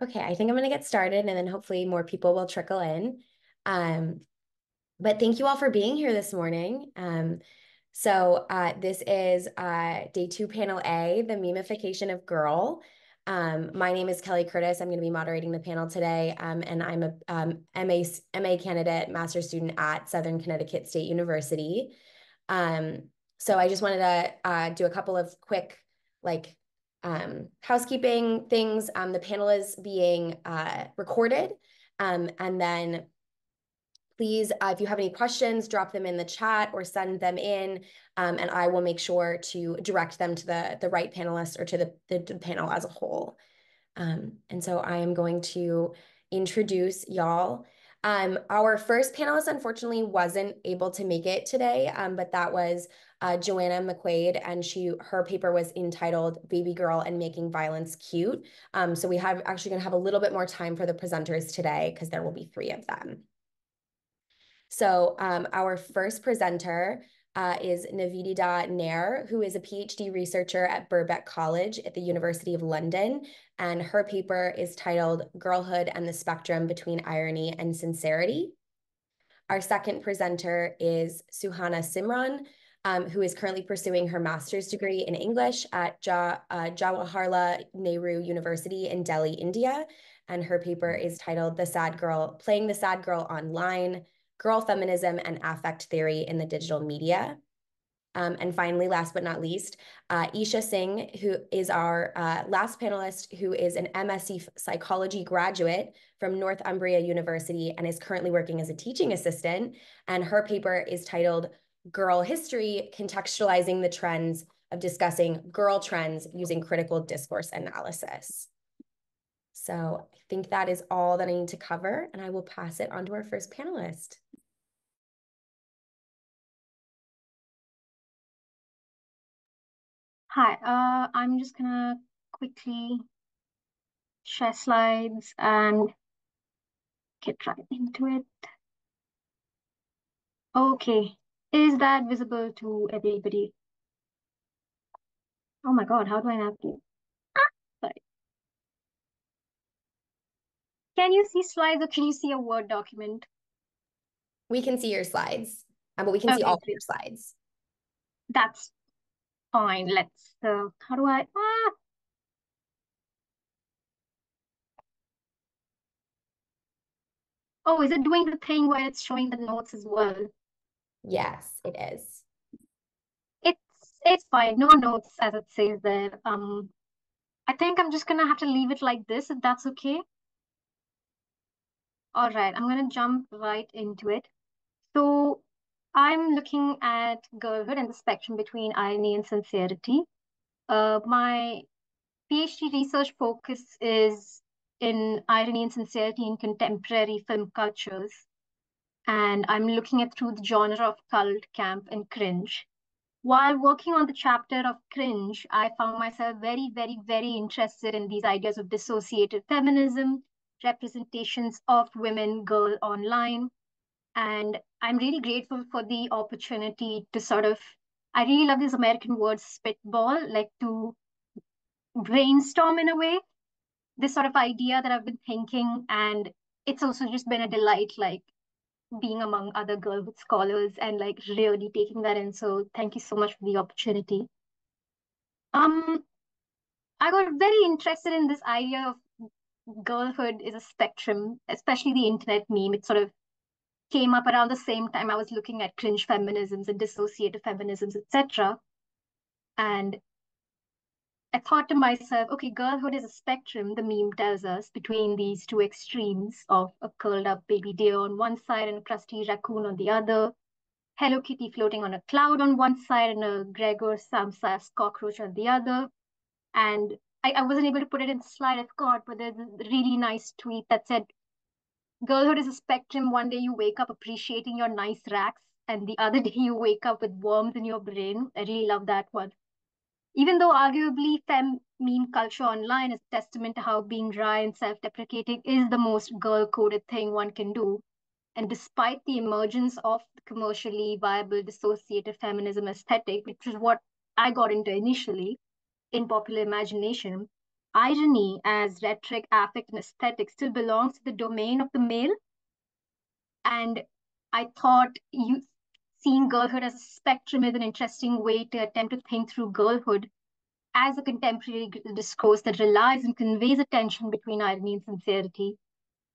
Okay, I think I'm going to get started and then hopefully more people will trickle in. Um, but thank you all for being here this morning. This is day two, panel A, the meme-ification of girl. My name is Kelly Curtis. I'm going to be moderating the panel today, and I'm a MA candidate, master's student at Southern Connecticut State University. So I just wanted to do a couple of quick, like, housekeeping things. The panel is being recorded, and then please, if you have any questions, drop them in the chat or send them in, and I will make sure to direct them to the right panelist or to the panel as a whole. And so I am going to introduce y'all. Our first panelist, unfortunately, wasn't able to make it today, but that was Joanna McQuaid, and her paper was entitled "Baby Girl and Making Violence Cute." So we have actually going to have a little bit more time for the presenters today because there will be three of them. So our first presenter is Navidita Nair, who is a PhD researcher at Birkbeck College at the University of London, and her paper is titled "Girlhood and the Spectrum Between Irony and Sincerity." Our second presenter is Suhana Simran, who is currently pursuing her master's degree in English at Jawaharlal Nehru University in Delhi, India, and her paper is titled Playing the Sad Girl Online, Girl Feminism and Affect Theory in the Digital Media. And finally, last but not least, Isha Singh, who is our last panelist, who is an MSc Psychology graduate from Northumbria University and is currently working as a teaching assistant. And her paper is titled Girl History, Contextualizing the Trends of Discussing Girl Trends Using Critical Discourse Analysis. So I think that is all that I need to cover, and I will pass it on to our first panelist. Hi, I'm just gonna quickly share slides and get right into it. Okay, is that visible to everybody? Oh my God, how do I navigate? Sorry. Can you see slides or can you see a Word document? We can see your slides, but we can see Okay, all of great. your slides. That's fine. How do I, Oh, is it doing the thing where it's showing the notes as well? Yes, it is. It's fine. No notes as it says there. I think I'm just gonna have to leave it like this if that's okay. All right, I'm going to jump right into it. So, I'm looking at girlhood and the spectrum between irony and sincerity. My PhD research focus is in irony and sincerity in contemporary film cultures, and I'm looking at through the genre of cult, camp, and cringe. While working on the chapter of cringe, I found myself very, very, very interested in these ideas of dissociated feminism, representations of women, girl online. And I'm really grateful for the opportunity to I really love this American word spitball, like to brainstorm in a way, this sort of idea that I've been thinking. And it's also just been a delight, like being among other Girlhood scholars and like really taking that in. So thank you so much for the opportunity. Um, I got very interested in this idea of girlhood is a spectrum, especially the internet meme. It sort of came up around the same time I was looking at cringe feminisms and dissociative feminisms, etc. And I thought to myself, okay, girlhood is a spectrum, the meme tells us, between these two extremes of a curled up baby deer on one side and a crusty raccoon on the other, Hello Kitty floating on a cloud on one side and a Gregor Samsa's cockroach on the other. And I wasn't able to put it in the slide, I forgot, but there's a really nice tweet that said, girlhood is a spectrum. One day you wake up appreciating your nice racks, and the other day you wake up with worms in your brain. I really love that one. Even though arguably fem meme culture online is a testament to how being dry and self-deprecating is the most girl-coded thing one can do. And despite the emergence of the commercially viable dissociative feminism aesthetic, which is what I got into initially in popular imagination, irony as rhetoric, affect, and aesthetic still belongs to the domain of the male. And I thought seeing girlhood as a spectrum is an interesting way to attempt to think through girlhood as a contemporary discourse that relies and conveys a tension between irony and sincerity.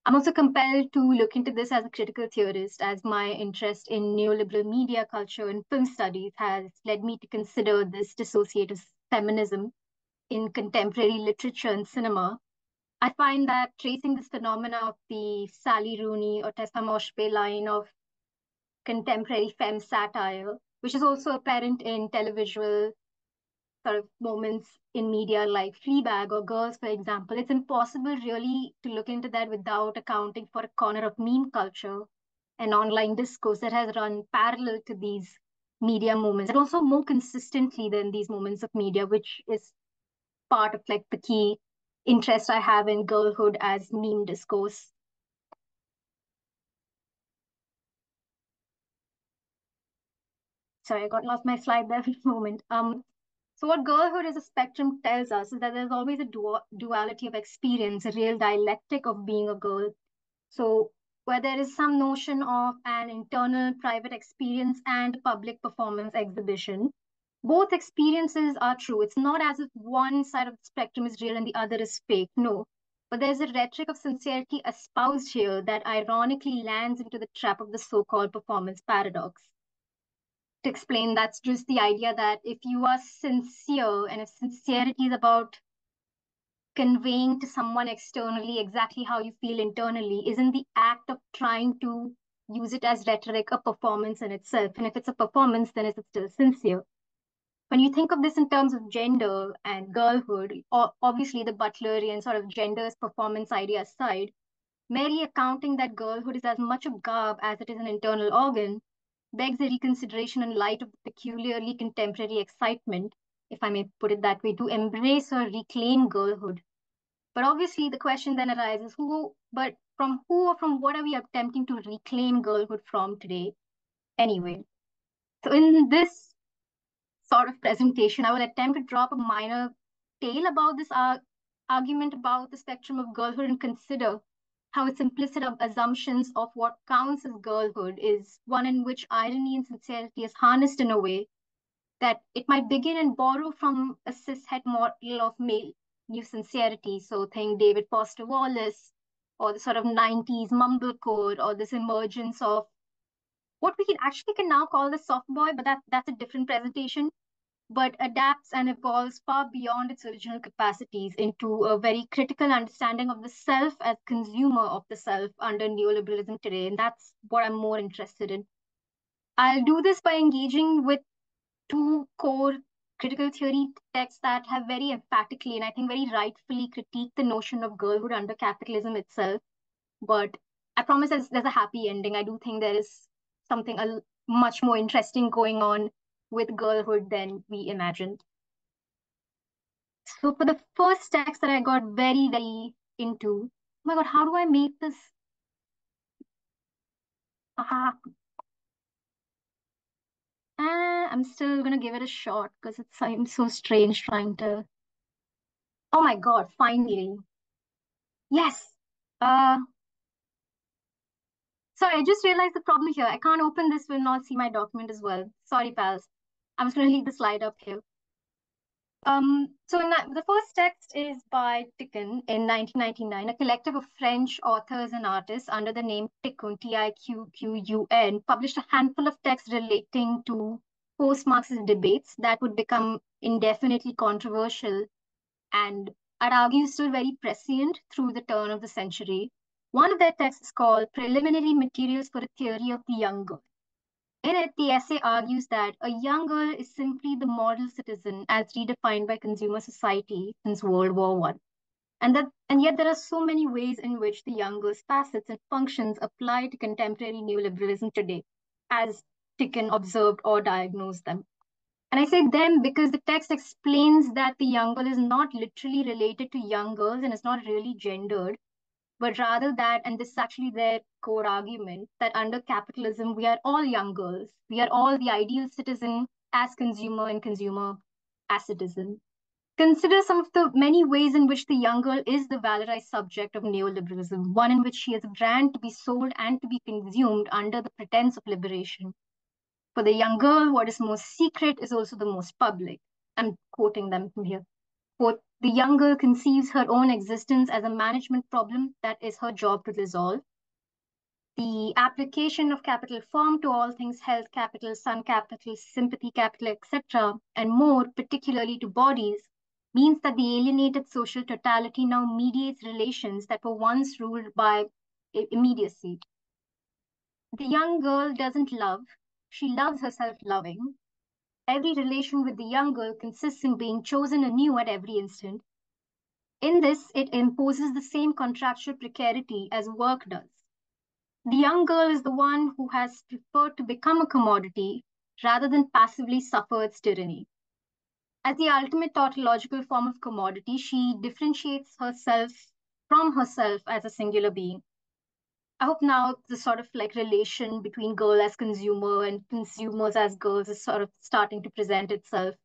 I'm also compelled to look into this as a critical theorist, as my interest in neoliberal media culture and film studies has led me to consider this dissociative feminism in contemporary literature and cinema. I find that tracing this phenomena of the Sally Rooney or Tessa Moshpe line of contemporary femme satire, which is also apparent in televisual sort of moments in media like Fleabag or Girls, for example, it's impossible really to look into that without accounting for a corner of meme culture and online discourse that has run parallel to these media moments and also more consistently than these moments of media, which is part of like the key interest I have in girlhood as meme discourse. Sorry, I got lost my slide there for a moment. So what girlhood as a spectrum tells us is that there's always a duality of experience, a real dialectic of being a girl. So where there is some notion of an internal private experience and public performance exhibition, both experiences are true. It's not as if one side of the spectrum is real and the other is fake. No. But there's a rhetoric of sincerity espoused here that ironically lands into the trap of the so-called performance paradox. To explain, that's just the idea that if you are sincere and if sincerity is about conveying to someone externally exactly how you feel internally, isn't the act of trying to use it as rhetoric a performance in itself? And if it's a performance, then is it still sincere? When you think of this in terms of gender and girlhood, obviously the Butlerian sort of gender as performance idea aside, merely accounting that girlhood is as much a garb as it is an internal organ begs a reconsideration in light of the peculiarly contemporary excitement, if I may put it that way, to embrace or reclaim girlhood. But obviously, the question then arises but from who or from what are we attempting to reclaim girlhood from today anyway? So, in this sort of presentation, I will attempt to drop a minor tale about this argument about the spectrum of girlhood and consider how its implicit assumptions of what counts as girlhood is one in which irony and sincerity is harnessed in a way that it might begin and borrow from a cishet model of male new sincerity. So think David Foster Wallace or the sort of 90s mumblecore or this emergence of what we can now call the soft boy, but that's a different presentation, but adapts and evolves far beyond its original capacities into a very critical understanding of the self as consumer of the self under neoliberalism today. And that's what I'm more interested in. I'll do this by engaging with two core critical theory texts that have very emphatically and I think very rightfully critiqued the notion of girlhood under capitalism itself. But I promise there's a happy ending. I do think there is something much more interesting going on with girlhood than we imagined. So for the first text that I got very, very into, oh my God, how do I make this? Aha. I'm still gonna give it a shot because it seems so strange trying to. Oh my God, finally. Yes. Uh, sorry, I just realized the problem here. I can't open this, will not see my document as well. Sorry, pals. I'm just gonna leave the slide up here. So the first text is by Tikkun in 1999, a collective of French authors and artists under the name Tikkun, Tiqqun, published a handful of texts relating to post-Marxist debates that would become indefinitely controversial and I'd argue still very prescient through the turn of the century. One of their texts is called Preliminary Materials for a Theory of the Young Girl. In it, the essay argues that a young girl is simply the model citizen as redefined by consumer society since World War One. And yet there are so many ways in which the young girl's facets and functions apply to contemporary neoliberalism today, as Tikkun observed or diagnosed them. And I say them because the text explains that the young girl is not literally related to young girls and is not really gendered, but rather that, and this is actually their core argument, that under capitalism, we are all young girls. We are all the ideal citizen as consumer and consumer as citizen. Consider some of the many ways in which the young girl is the valorized subject of neoliberalism, one in which she is a brand to be sold and to be consumed under the pretense of liberation. For the young girl, what is most secret is also the most public. I'm quoting them from here. Quote, the young girl conceives her own existence as a management problem that is her job to resolve. The application of capital form to all things health capital, sun capital, sympathy capital, etc., and more particularly to bodies, means that the alienated social totality now mediates relations that were once ruled by immediacy. The young girl doesn't love, she loves herself loving. Every relation with the young girl consists in being chosen anew at every instant. In this, it imposes the same contractual precarity as work does. The young girl is the one who has preferred to become a commodity rather than passively suffer its tyranny. As the ultimate tautological form of commodity, she differentiates herself from herself as a singular being. I hope now the sort of like relation between girl as consumer and consumers as girls is sort of starting to present itself.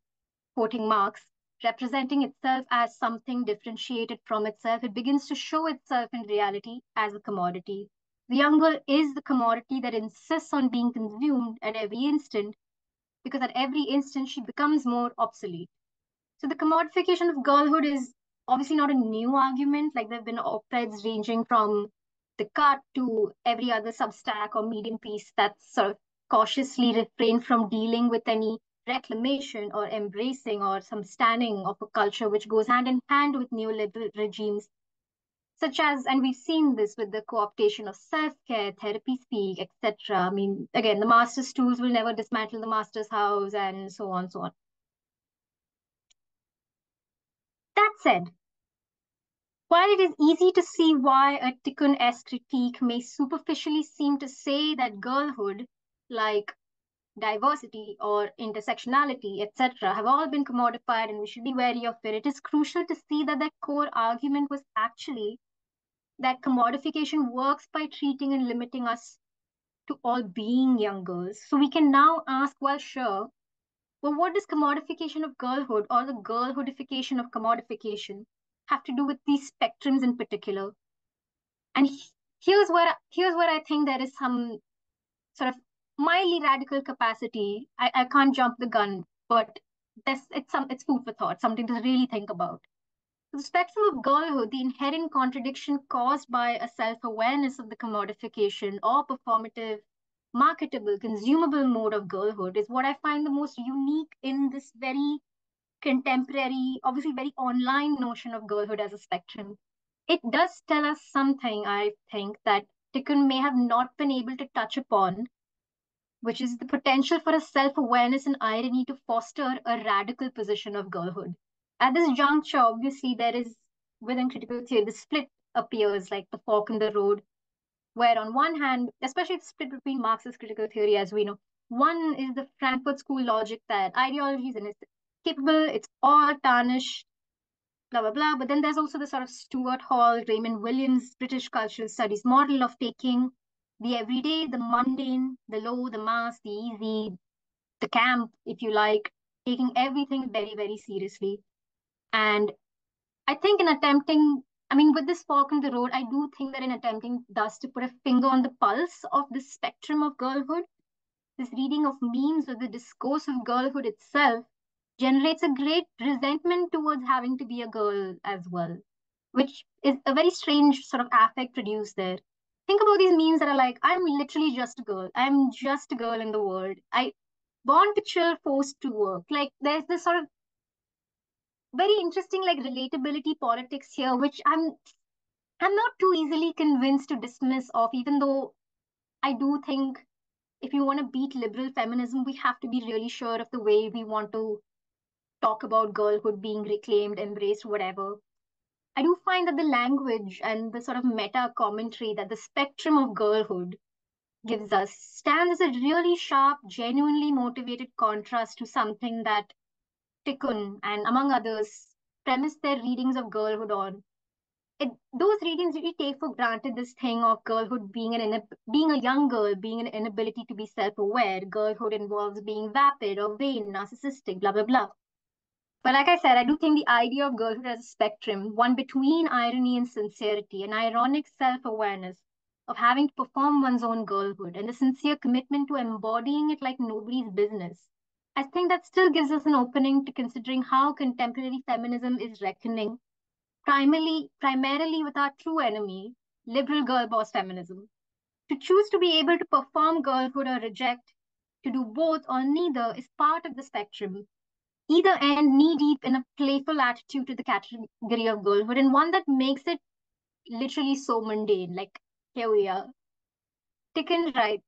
Quoting Marx, representing itself as something differentiated from itself, it begins to show itself in reality as a commodity. The young girl is the commodity that insists on being consumed at every instant, because at every instant she becomes more obsolete. So the commodification of girlhood is obviously not a new argument. Like there have been op-eds ranging from the cut to every other substack or medium piece that sort of cautiously refrain from dealing with any reclamation or embracing or some standing of a culture which goes hand in hand with neoliberal regimes, such as, and we've seen this with the co-optation of self-care, therapy speak, etc. I mean, again, the master's tools will never dismantle the master's house, and so on, so on. That said, while it is easy to see why a Tikkun-esque critique may superficially seem to say that girlhood, like diversity or intersectionality, etc., have all been commodified and we should be wary of it, it is crucial to see that their core argument was actually that commodification works by treating and limiting us to all being young girls. So we can now ask, well, sure, well, what does commodification of girlhood or the girlhoodification of commodification have to do with these spectrums in particular? And here's where I think there is some sort of mildly radical capacity. I can't jump the gun, but it's food for thought, something to really think about. The spectrum of girlhood, the inherent contradiction caused by a self-awareness of the commodification or performative, marketable, consumable mode of girlhood is what I find the most unique in this very contemporary, obviously very online notion of girlhood as a spectrum. It does tell us something, I think, that Tikkun may have not been able to touch upon, which is the potential for a self-awareness and irony to foster a radical position of girlhood. At this juncture, obviously, there is, within critical theory, the split appears like the fork in the road, where on one hand, especially the split between Marxist critical theory, as we know, one is the Frankfurt School logic that ideology is inescapable, it's all tarnished, blah, blah, blah. But then there's also the sort of Stuart Hall, Raymond Williams, British cultural studies model of taking the everyday, the mundane, the low, the mass, the easy, the camp, if you like, taking everything very, very seriously. And I think in attempting, I mean, with this fork in the road, I do think that in attempting thus to put a finger on the pulse of the spectrum of girlhood, this reading of memes or the discourse of girlhood itself generates a great resentment towards having to be a girl as well, which is a very strange sort of affect produced there. Think about these memes that are like, I'm literally just a girl. I'm just a girl in the world. I born to chill, forced to work. Like there's this sort of very interesting like relatability politics here, which I'm not too easily convinced to dismiss off, even though I do think if you want to beat liberal feminism, we have to be really sure of the way we want to talk about girlhood being reclaimed, embraced, whatever. I do find that the language and the sort of meta commentary that the spectrum of girlhood gives us stands as a really sharp, genuinely motivated contrast to something that Tikkun and among others premise their readings of girlhood on. Those readings really take for granted this thing of girlhood being being a young girl, being an inability to be self-aware. Girlhood involves being vapid or vain, narcissistic, blah blah blah. But like I said, I do think the idea of girlhood as a spectrum, one between irony and sincerity, an ironic self awareness of having to perform one's own girlhood, and the sincere commitment to embodying it like nobody's business. I think that still gives us an opening to considering how contemporary feminism is reckoning primarily with our true enemy, liberal girl boss feminism. To choose to be able to perform girlhood or reject, to do both or neither is part of the spectrum, either end knee deep in a playful attitude to the category of girlhood, and one that makes it literally so mundane. Like, here we are. Ticken right.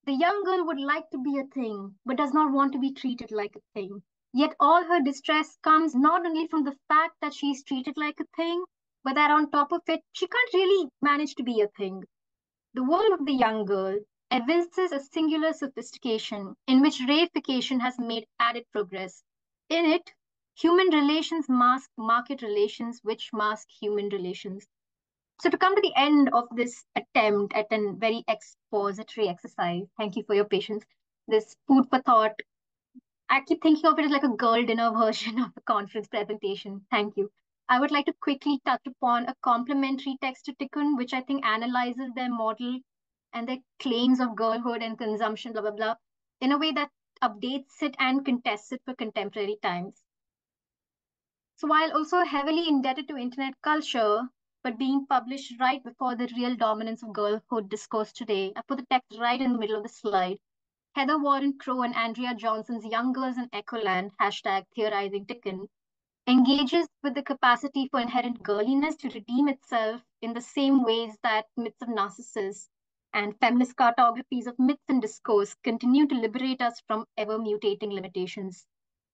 The young girl would like to be a thing, but does not want to be treated like a thing. Yet all her distress comes not only from the fact that she is treated like a thing, but that on top of it, she can't really manage to be a thing. The world of the young girl evinces a singular sophistication in which reification has made added progress. In it, human relations mask market relations, which mask human relations. So, to come to the end of this attempt at a very expository exercise, thank you for your patience. This food for thought, I keep thinking of it as like a girl dinner version of a conference presentation. Thank you. I would like to quickly touch upon a complementary text to Tikkun, which I think analyzes their model and their claims of girlhood and consumption, blah, blah, blah, in a way that updates it and contests it for contemporary times. So, while also heavily indebted to internet culture, but being published right before the real dominance of girlhood discourse today, I put the text right in the middle of the slide. Heather Warren Crow and Andrea Johnson's Young Girls in Echoland, hashtag theorizing Tikkun, engages with the capacity for inherent girliness to redeem itself in the same ways that myths of Narcissus and feminist cartographies of myths and discourse continue to liberate us from ever mutating limitations.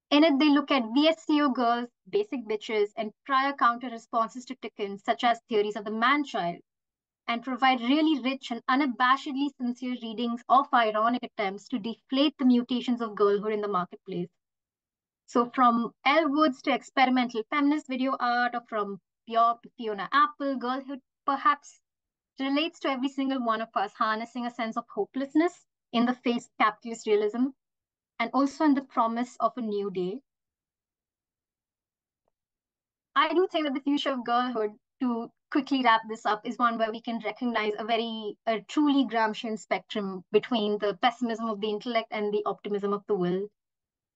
In it, they look at VSCO girls, basic bitches, and prior counter responses to Tikkun, such as theories of the man child, and provide really rich and unabashedly sincere readings of ironic attempts to deflate the mutations of girlhood in the marketplace. So, from Elle Woods to experimental feminist video art, or from Bjork to Fiona Apple, girlhood perhaps relates to every single one of us harnessing a sense of hopelessness in the face of capitalist realism and also in the promise of a new day. I do think that the future of girlhood, to quickly wrap this up, is one where we can recognize a truly Gramscian spectrum between the pessimism of the intellect and the optimism of the will.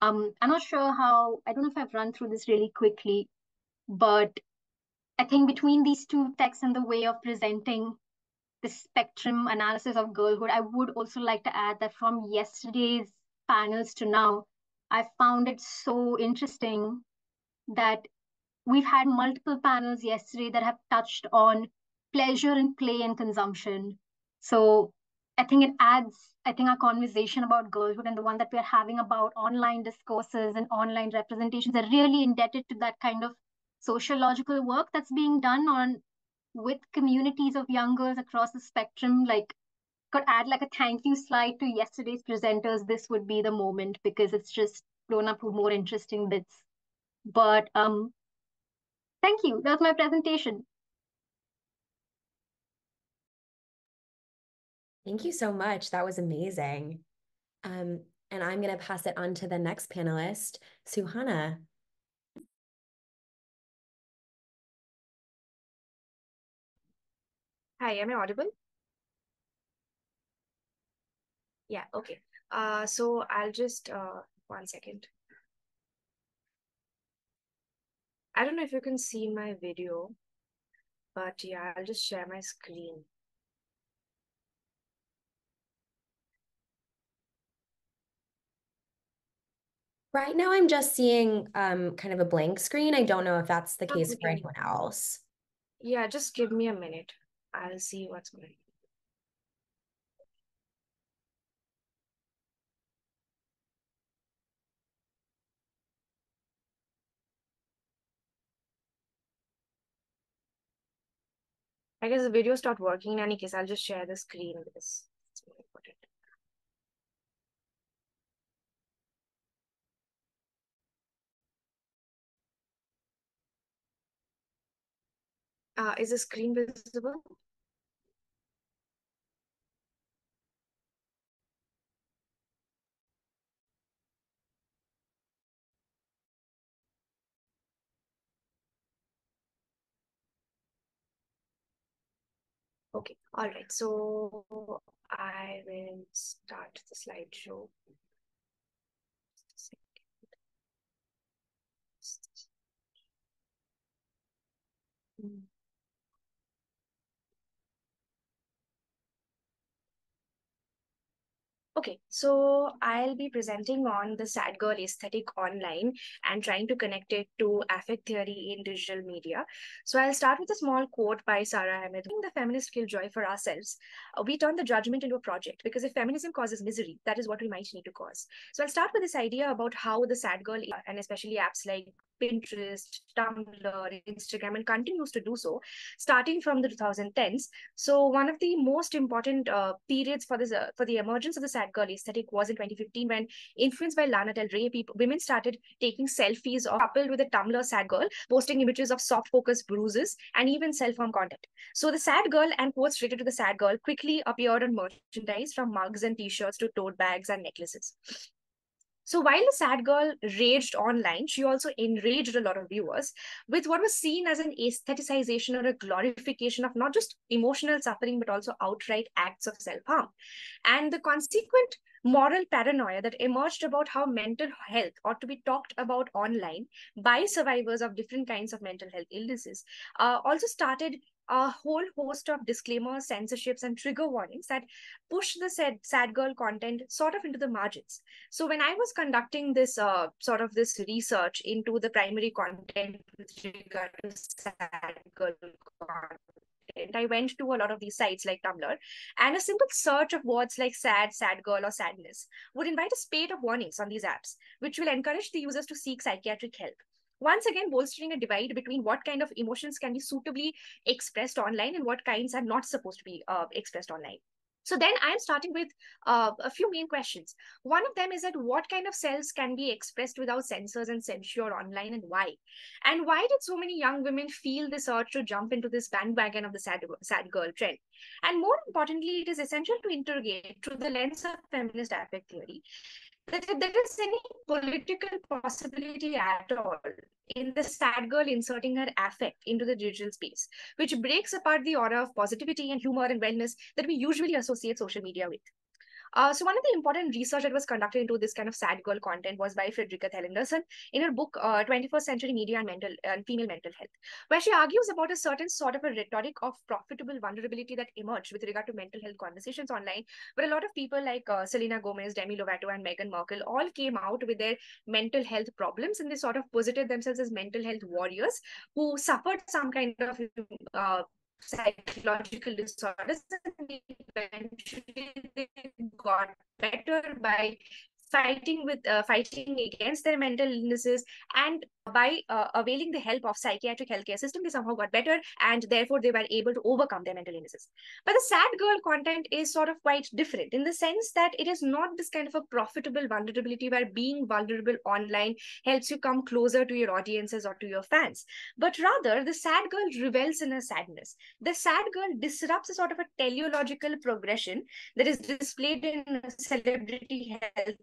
I'm not sure how, I don't know if I've run through this really quickly, but I think between these two texts and the way of presenting the spectrum analysis of girlhood, I would also like to add that from yesterday's panels to now, I found it so interesting that we've had multiple panels yesterday that have touched on pleasure and play and consumption. So I think it adds, I think our conversation about girlhood and the one that we're having about online discourses and online representations are really indebted to that kind of sociological work that's being done on with communities of young girls across the spectrum. Like, could add like a thank you slide to yesterday's presenters. This would be the moment because it's just blown up with more interesting bits. But thank you. That was my presentation. Thank you so much. That was amazing. And I'm going to pass it on to the next panelist, Suhana. Hi, am I audible? Yeah, okay. So I'll just 1 second. I don't know if you can see my video, but yeah, I'll just share my screen. Right now, I'm just seeing kind of a blank screen. I don't know if that's the case for Okay. anyone else. Yeah, just give me a minute. I'll see what's going on. I guess the video stopped working. In any case, I'll just share the screen because it's more important. Is the screen visible? Okay, all right. So I will start the slideshow. Mm. Okay, so I'll be presenting on the sad girl aesthetic online and trying to connect it to affect theory in digital media. So I'll start with a small quote by Sarah Ahmed. In the feminist killjoy for ourselves, we turn the judgment into a project because if feminism causes misery, that is what we might need to cause. So I'll start with this idea about how the sad girl, and especially apps like Pinterest, Tumblr, Instagram, and continues to do so, starting from the 2010s. So one of the most important periods for this for the emergence of the sad girl aesthetic was in 2015 when, influenced by Lana Del Rey, women started taking selfies of coupled with a Tumblr sad girl, posting images of soft focus bruises and even self-harm content. So the sad girl and quotes related to the sad girl quickly appeared on merchandise from mugs and t-shirts to tote bags and necklaces. So while the sad girl raged online, she also enraged a lot of viewers with what was seen as an aestheticization or a glorification of not just emotional suffering, but also outright acts of self-harm. And the consequent moral paranoia that emerged about how mental health ought to be talked about online by survivors of different kinds of mental health illnesses also started a whole host of disclaimers, censorships, and trigger warnings that push the sad girl content sort of into the margins. So when I was conducting this sort of this research into the primary content with regard to sad girl content, I went to a lot of these sites like Tumblr, and a simple search of words like sad, sad girl, or sadness would invite a spate of warnings on these apps, which will encourage the users to seek psychiatric help. Once again, bolstering a divide between what kind of emotions can be suitably expressed online and what kinds are not supposed to be expressed online. So then I'm starting with a few main questions. One of them is that what kind of selves can be expressed without censors and censure online, and why? And why did so many young women feel this urge to jump into this bandwagon of the sad girl trend? And more importantly, it is essential to interrogate through the lens of feminist affect theory that if there is any political possibility at all in the sad girl inserting her affect into the digital space, which breaks apart the aura of positivity and humor and wellness that we usually associate social media with. So one of the important research that was conducted into this kind of sad girl content was by Fredrika Tellenderson in her book 21st Century Media and Mental and Female Mental Health, where she argues about a certain sort of a rhetoric of profitable vulnerability that emerged with regard to mental health conversations online, where a lot of people like Selena Gomez, Demi Lovato, and Meghan Markle all came out with their mental health problems, and they sort of posited themselves as mental health warriors who suffered some kind of psychological disorders, and eventually they got better by fighting against their mental illnesses, and by availing the help of psychiatric healthcare system, they somehow got better, and therefore they were able to overcome their mental illnesses. But the sad girl content is sort of quite different in the sense that it is not this kind of a profitable vulnerability where being vulnerable online helps you come closer to your audiences or to your fans, but rather the sad girl revels in her sadness. The sad girl disrupts a sort of a teleological progression that is displayed in celebrity health,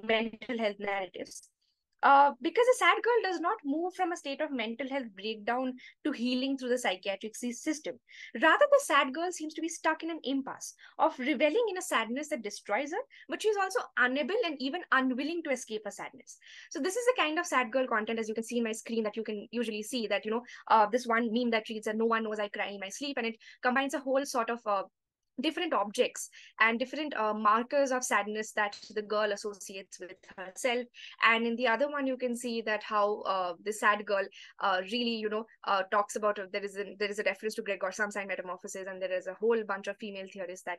mental health narratives. Because a sad girl does not move from a state of mental health breakdown to healing through the psychiatric system. Rather, the sad girl seems to be stuck in an impasse of reveling in a sadness that destroys her, but she's also unable and even unwilling to escape her sadness. So this is the kind of sad girl content, as you can see in my screen, that you can usually see that, this one meme that reads that no one knows I cry in my sleep, and it combines a whole sort of different objects and different markers of sadness that the girl associates with herself. And in the other one, you can see that how the sad girl really, talks about there is a reference to Gregor Samsa metamorphosis, and there is a whole bunch of female theorists that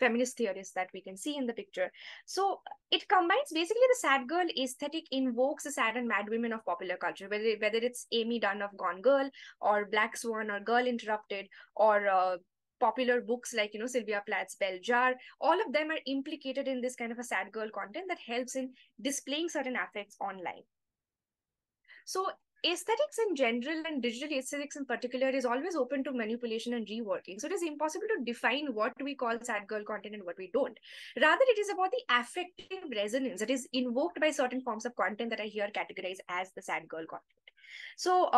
feminist theorists that we can see in the picture. So it combines basically the sad girl aesthetic invokes the sad and mad women of popular culture, whether it's Amy Dunn of Gone Girl, or Black Swan, or Girl Interrupted, or popular books like Sylvia Plath's Bell Jar. All of them are implicated in this kind of a sad girl content that helps in displaying certain affects online. So aesthetics in general and digital aesthetics in particular is always open to manipulation and reworking. So it is impossible to define what we call sad girl content and what we don't. Rather, it is about the affective resonance that is invoked by certain forms of content that are here categorized as the sad girl content. So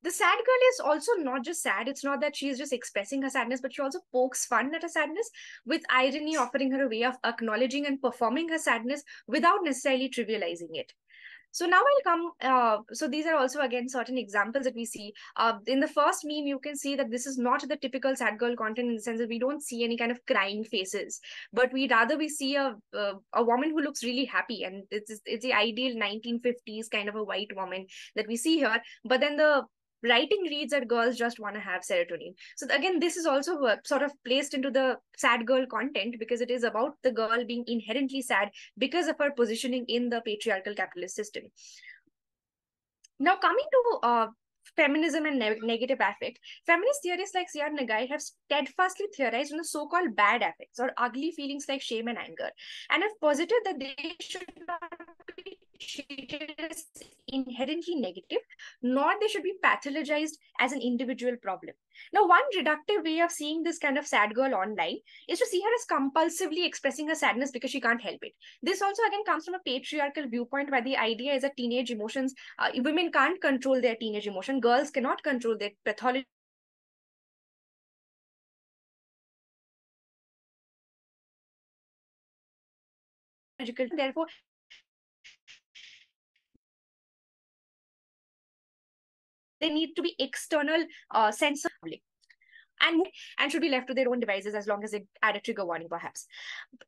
The sad girl is also not just sad. It's not that she is just expressing her sadness, but she also pokes fun at her sadness with irony, offering her a way of acknowledging and performing her sadness without necessarily trivializing it. So now I'll come, so these are also again certain examples that we see. In the first meme, you can see that this is not the typical sad girl content in the sense that we don't see any kind of crying faces, but we see a woman who looks really happy, and it's the ideal 1950s kind of a white woman that we see here. But then the writing reads that girls just want to have serotonin. So again, this is also sort of placed into the sad girl content because it is about the girl being inherently sad because of her positioning in the patriarchal capitalist system. Now, coming to feminism and negative affect, feminist theorists like C.R. Nagai have steadfastly theorized on the so-called bad affects or ugly feelings like shame and anger, and have posited that they should not be treated as inherently negative, nor they should be pathologized as an individual problem. Now, one reductive way of seeing this kind of sad girl online is to see her as compulsively expressing her sadness because she can't help it. This also again comes from a patriarchal viewpoint where the idea is that teenage emotions, women can't control their teenage emotion, girls cannot control their pathology. Therefore, they need to be external sensor and should be left to their own devices as long as they add a trigger warning, perhaps.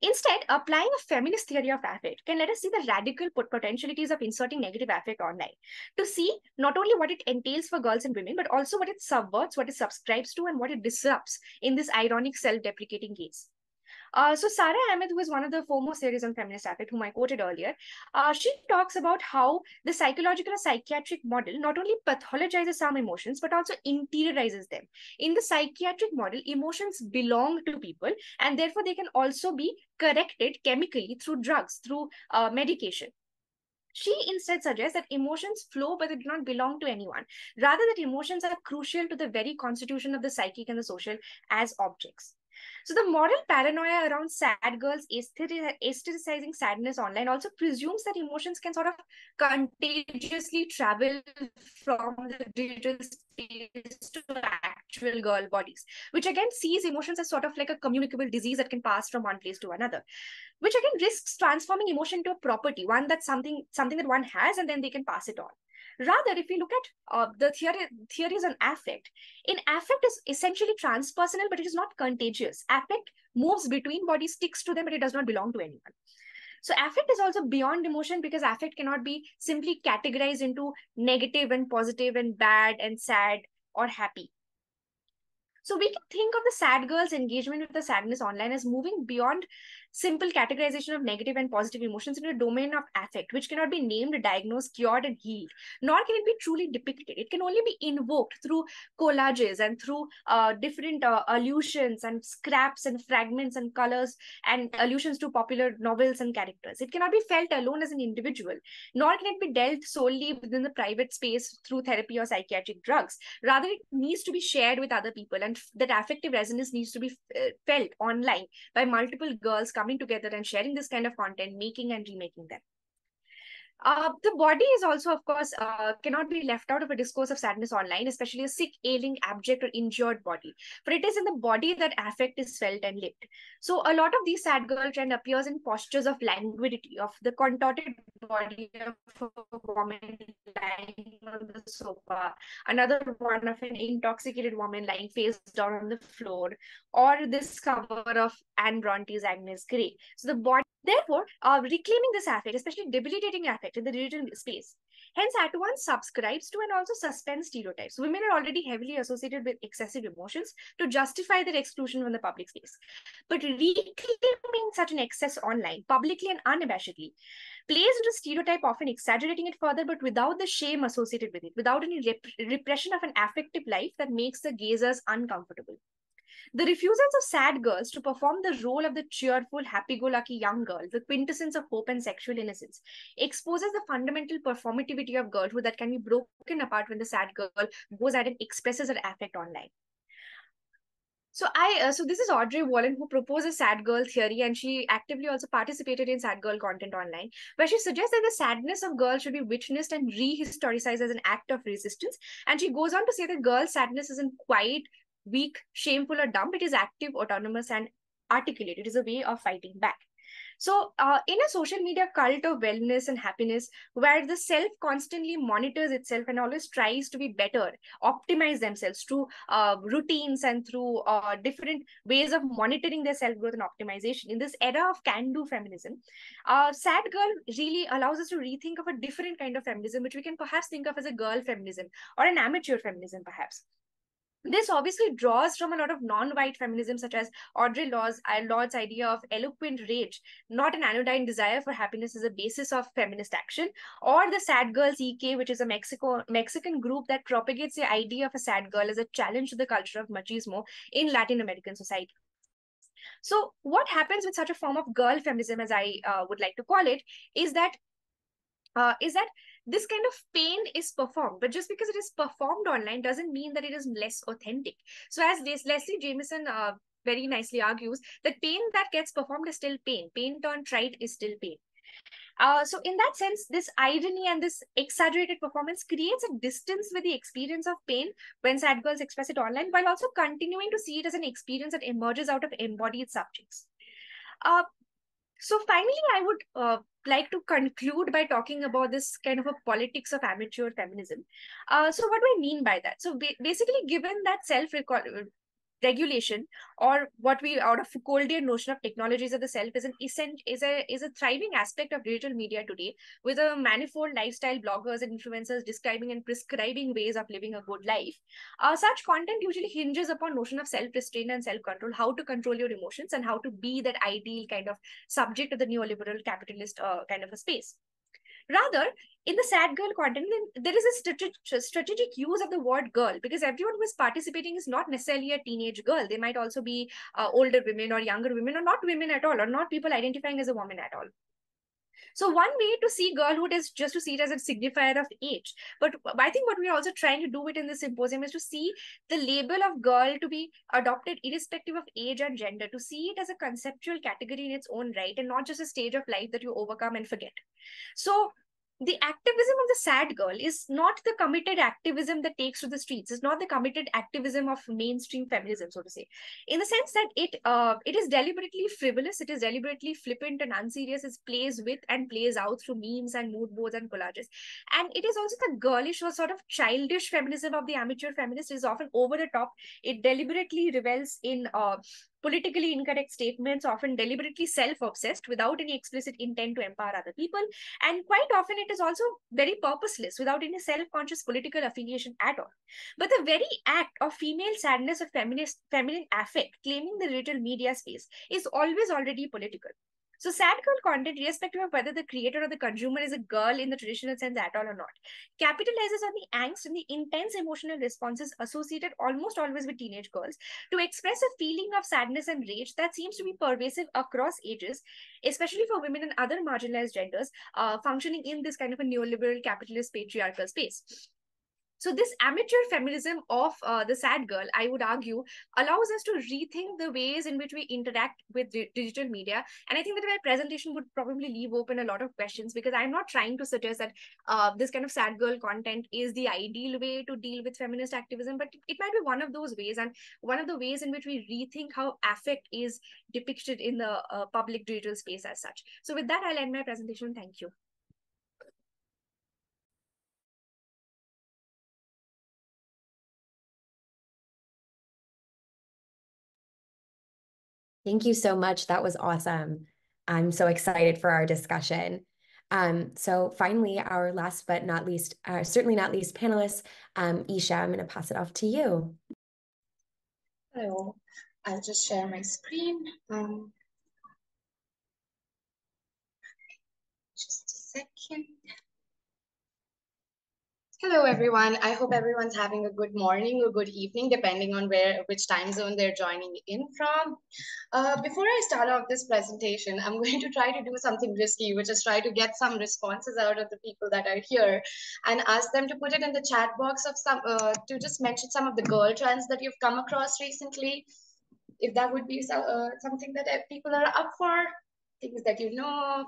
Instead, applying a feminist theory of affect can let us see the radical potentialities of inserting negative affect online, to see not only what it entails for girls and women, but also what it subverts, what it subscribes to, and what it disrupts in this ironic self-deprecating gaze. So Sarah Ahmed, who is one of the foremost theories on feminist affect, whom I quoted earlier, she talks about how the psychological or psychiatric model not only pathologizes some emotions, but also interiorizes them. In the psychiatric model, emotions belong to people, and therefore they can also be corrected chemically through drugs, through medication. She instead suggests that emotions flow, but they do not belong to anyone. Rather, that emotions are crucial to the very constitution of the psychic and the social as objects. So the moral paranoia around sad girls aestheticizing sadness online also presumes that emotions can sort of contagiously travel from the digital space to actual girl bodies, which again sees emotions as sort of like a communicable disease that can pass from one place to another, which again risks transforming emotion to a property, one that's something that one has, and then they can pass it on. Rather, if we look at the theories on affect, in affect is essentially transpersonal, but it is not contagious. Affect moves between bodies, sticks to them, but it does not belong to anyone. So affect is also beyond emotion because affect cannot be simply categorized into negative and positive and bad and sad or happy. So we can think of the sad girl's engagement with the sadness online as moving beyond simple categorization of negative and positive emotions into a domain of affect, which cannot be named, diagnosed, cured, and healed, nor can it be truly depicted. It can only be invoked through collages and through different allusions and scraps and fragments and colors and allusions to popular novels and characters. It cannot be felt alone as an individual, nor can it be dealt solely within the private space through therapy or psychiatric drugs. Rather, it needs to be shared with other people, and that affective resonance needs to be felt online by multiple girls coming together and sharing this kind of content, making and remaking them. The body is also, of course, cannot be left out of a discourse of sadness online, especially a sick, ailing, abject, or injured body. For it is in the body that affect is felt and lived. So a lot of these sad girl trend appears in postures of languidity, of the contorted body of a woman lying on the sofa, another one of an intoxicated woman lying face down on the floor, or this cover of Anne Bronte's Agnes Grey. So the body, therefore, reclaiming this affect, especially debilitating affect in the digital space, hence at once subscribes to and also suspends stereotypes. Women are already heavily associated with excessive emotions to justify their exclusion from the public space. But reclaiming such an excess online, publicly and unabashedly, plays into stereotype, often exaggerating it further, but without the shame associated with it, without any repression of an affective life that makes the gazers uncomfortable. The refusals of sad girls to perform the role of the cheerful, happy-go-lucky young girl, the quintessence of hope and sexual innocence, exposes the fundamental performativity of girlhood that can be broken apart when the sad girl goes out and expresses her affect online. So this is Audrey Wallen, who proposes sad girl theory, and she actively also participated in sad girl content online, where she suggests that the sadness of girls should be witnessed and rehistoricized as an act of resistance. And she goes on to say that girl sadness isn't quiet, weak, shameful, or dumb. It is active, autonomous, and articulate. It is a way of fighting back. So, in a social media cult of wellness and happiness, where the self constantly monitors itself and always tries to be better, optimize themselves through routines and through different ways of monitoring their self growth and optimization, in this era of can do feminism, Sad Girl really allows us to rethink of a different kind of feminism, which we can perhaps think of as a girl feminism or an amateur feminism, perhaps. This obviously draws from a lot of non-white feminism, such as Audre Lorde's idea of eloquent rage, not an anodyne desire for happiness as a basis of feminist action, or the Sad Girls EK, which is a Mexican group that propagates the idea of a sad girl as a challenge to the culture of machismo in Latin American society. So what happens with such a form of girl feminism, as I would like to call it, is that this kind of pain is performed, but just because it is performed online doesn't mean that it is less authentic. So as Leslie Jameson very nicely argues, that pain that gets performed is still pain. Pain turned trite is still pain. So in that sense, this irony and this exaggerated performance creates a distance with the experience of pain when sad girls express it online, while also continuing to see it as an experience that emerges out of embodied subjects. So finally, I would like to conclude by talking about this kind of a politics of amateur feminism. So what do I mean by that? So basically, given that regulation, or what we out of Foucauldian notion of technologies of the self, is a thriving aspect of digital media today, with a manifold lifestyle bloggers and influencers describing and prescribing ways of living a good life. Such content usually hinges upon notion of self-restraint and self-control, how to control your emotions and how to be that ideal kind of subject of the neoliberal capitalist kind of a space. Rather, in the sad girl content, there is a strategic use of the word girl, because everyone who is participating is not necessarily a teenage girl. They might also be older women or younger women, or not women at all, or not people identifying as a woman at all. So one way to see girlhood is just to see it as a signifier of age. But I think what we're also trying to do it in this symposium is to see the label of girl to be adopted irrespective of age and gender, to see it as a conceptual category in its own right, and not just a stage of life that you overcome and forget. So the activism of the sad girl is not the committed activism that takes to the streets. It's not the committed activism of mainstream feminism, so to say, in the sense that it is deliberately frivolous, it is deliberately flippant and unserious. It plays with and plays out through memes and mood boards and collages. And it is also the girlish or sort of childish feminism of the amateur feminist. It is often over the top. It deliberately revels in politically incorrect statements, often deliberately self-obsessed without any explicit intent to empower other people. And quite often it is also very purposeless, without any self-conscious political affiliation at all. But the very act of female sadness or feminine affect claiming the digital media space is always already political. So sad girl content, irrespective of whether the creator or the consumer is a girl in the traditional sense at all or not, capitalizes on the angst and the intense emotional responses associated almost always with teenage girls to express a feeling of sadness and rage that seems to be pervasive across ages, especially for women and other marginalized genders functioning in this kind of a neoliberal capitalist patriarchal space. So this amateur feminism of the sad girl, I would argue, allows us to rethink the ways in which we interact with digital media. And I think that my presentation would probably leave open a lot of questions, because I'm not trying to suggest that this kind of sad girl content is the ideal way to deal with feminist activism, but it might be one of those ways, and one of the ways in which we rethink how affect is depicted in the public digital space as such. So with that, I'll end my presentation. Thank you. Thank you so much. That was awesome. I'm so excited for our discussion. So finally, our last but not least, certainly not least panelist, Isha, I'm going to pass it off to you. Hello, I'll just share my screen. Just a second. Hello, everyone. I hope everyone's having a good morning or good evening, depending on which time zone they're joining in from. Before I start off this presentation, I'm going to try to do something risky, which is try to get some responses out of the people that are here and ask them to put it in the chat box of to just mention some of the girl trends that you've come across recently. if that would be something that people are up for, things that you know.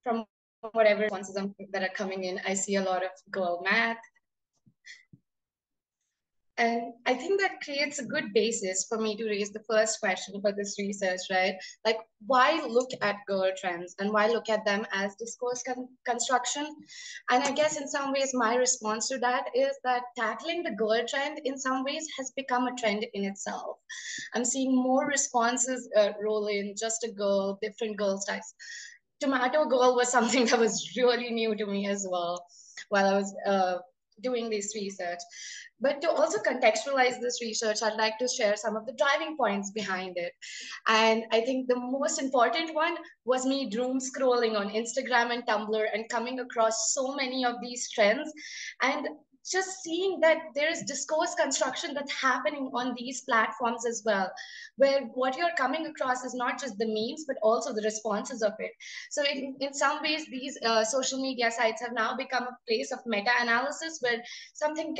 From whatever responses that are coming in, I see a lot of girl math. And I think that creates a good basis for me to raise the first question for this research, right? Like, why look at girl trends and why look at them as discourse construction? And I guess in some ways, my response to that is that tackling the girl trend in some ways has become a trend in itself. I'm seeing more responses roll in, just a girl, different girl styles. Tomato girl was something that was really new to me as well while I was doing this research. But to also contextualize this research, I'd like to share some of the driving points behind it. And I think the most important one was me doom scrolling on Instagram and Tumblr and coming across so many of these trends and just seeing that there is discourse construction that's happening on these platforms as well, where what you're coming across is not just the memes, but also the responses of it. So in some ways, these social media sites have now become a place of meta-analysis where something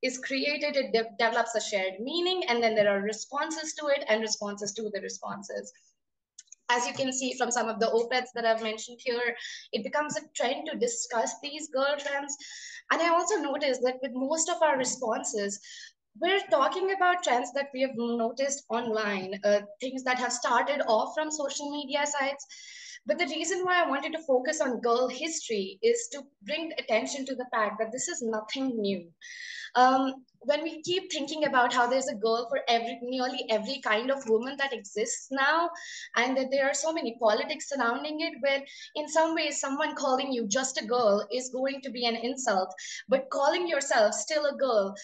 is created, it develops a shared meaning, and then there are responses to it and responses to the responses. As you can see from some of the op-eds that I've mentioned here, it becomes a trend to discuss these girl trends. And I also noticed that with most of our responses, we're talking about trends that we have noticed online, things that have started off from social media sites. But the reason why I wanted to focus on girl history is to bring attention to the fact that this is nothing new. When we keep thinking about how there's a girl for nearly every kind of woman that exists now, and that there are so many politics surrounding it, where in some ways someone calling you just a girl is going to be an insult, but calling yourself still a girl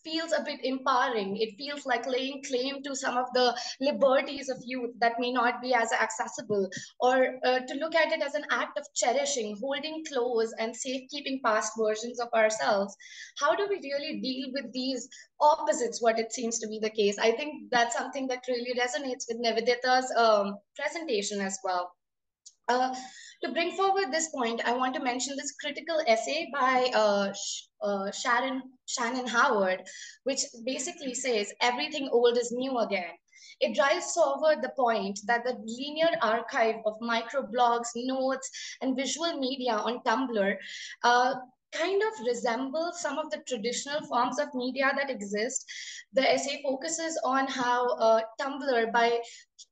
feels a bit empowering. It feels like laying claim to some of the liberties of youth that may not be as accessible, or to look at it as an act of cherishing, holding close, and safekeeping past versions of ourselves. How do we really deal with these opposites, what it seems to be the case? I think that's something that really resonates with Nivedita's presentation as well. Uh, to bring forward this point, I want to mention this critical essay by Shannon Howard, which basically says everything old is new again. It drives forward the point that the linear archive of microblogs, notes, and visual media on Tumblr kind of resembles some of the traditional forms of media that exist. The essay focuses on how Tumblr, by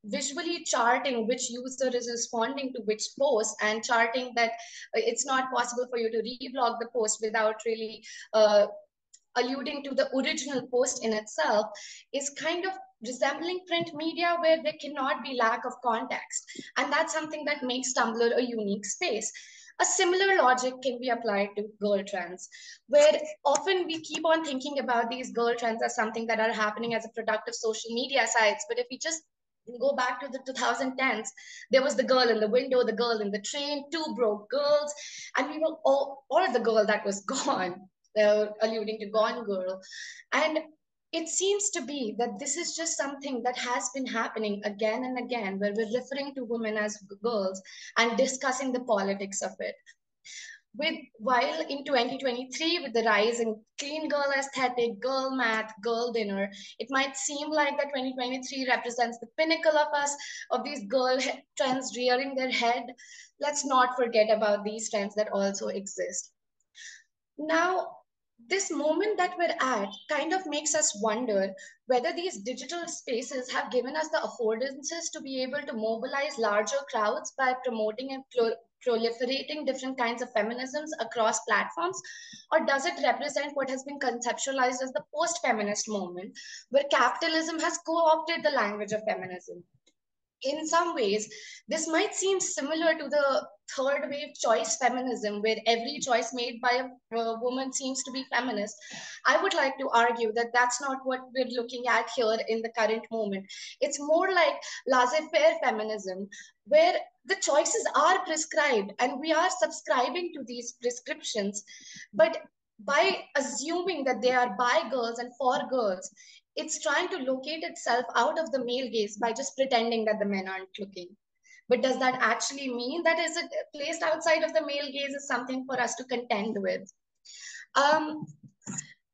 visually charting which user is responding to which post and charting that it's not possible for you to reblog the post without really alluding to the original post in itself, is kind of resembling print media where there cannot be lack of context. And that's something that makes Tumblr a unique space. A similar logic can be applied to girl trends, where often we keep on thinking about these girl trends as something that are happening as a product of social media sites. But if we just go back to the 2010s, there was the girl in the window, the girl in the train, two broke girls, and we were all, or the girl that was gone, alluding to Gone Girl. And it seems to be that this is just something that has been happening again and again, where we're referring to women as girls and discussing the politics of it. While in 2023, with the rise in clean girl aesthetic, girl math, girl dinner, it might seem like that 2023 represents the pinnacle of us, of these girl trends rearing their head. Let's not forget about these trends that also exist. Now, this moment that we're at kind of makes us wonder whether these digital spaces have given us the affordances to be able to mobilize larger crowds by promoting and proliferating different kinds of feminisms across platforms, or does it represent what has been conceptualized as the post-feminist moment, where capitalism has co-opted the language of feminism? in some ways, this might seem similar to the third wave choice feminism, where every choice made by a woman seems to be feminist. I would like to argue that that's not what we're looking at here in the current moment. It's more like laissez faire feminism, where the choices are prescribed and we are subscribing to these prescriptions. But by assuming that they are by girls and for girls, it's trying to locate itself out of the male gaze by just pretending that the men aren't looking. But does that actually mean that is it placed outside of the male gaze is something for us to contend with? Um,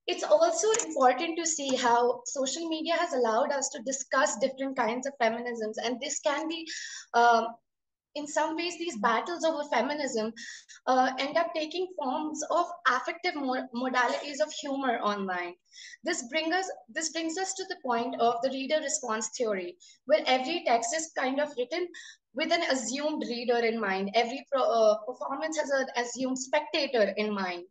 it's also important to see how social media has allowed us to discuss different kinds of feminisms, and this can be in some ways, these battles over feminism end up taking forms of affective modalities of humor online. This brings us to the point of the reader response theory, where every text is kind of written with an assumed reader in mind. Every performance has an assumed spectator in mind.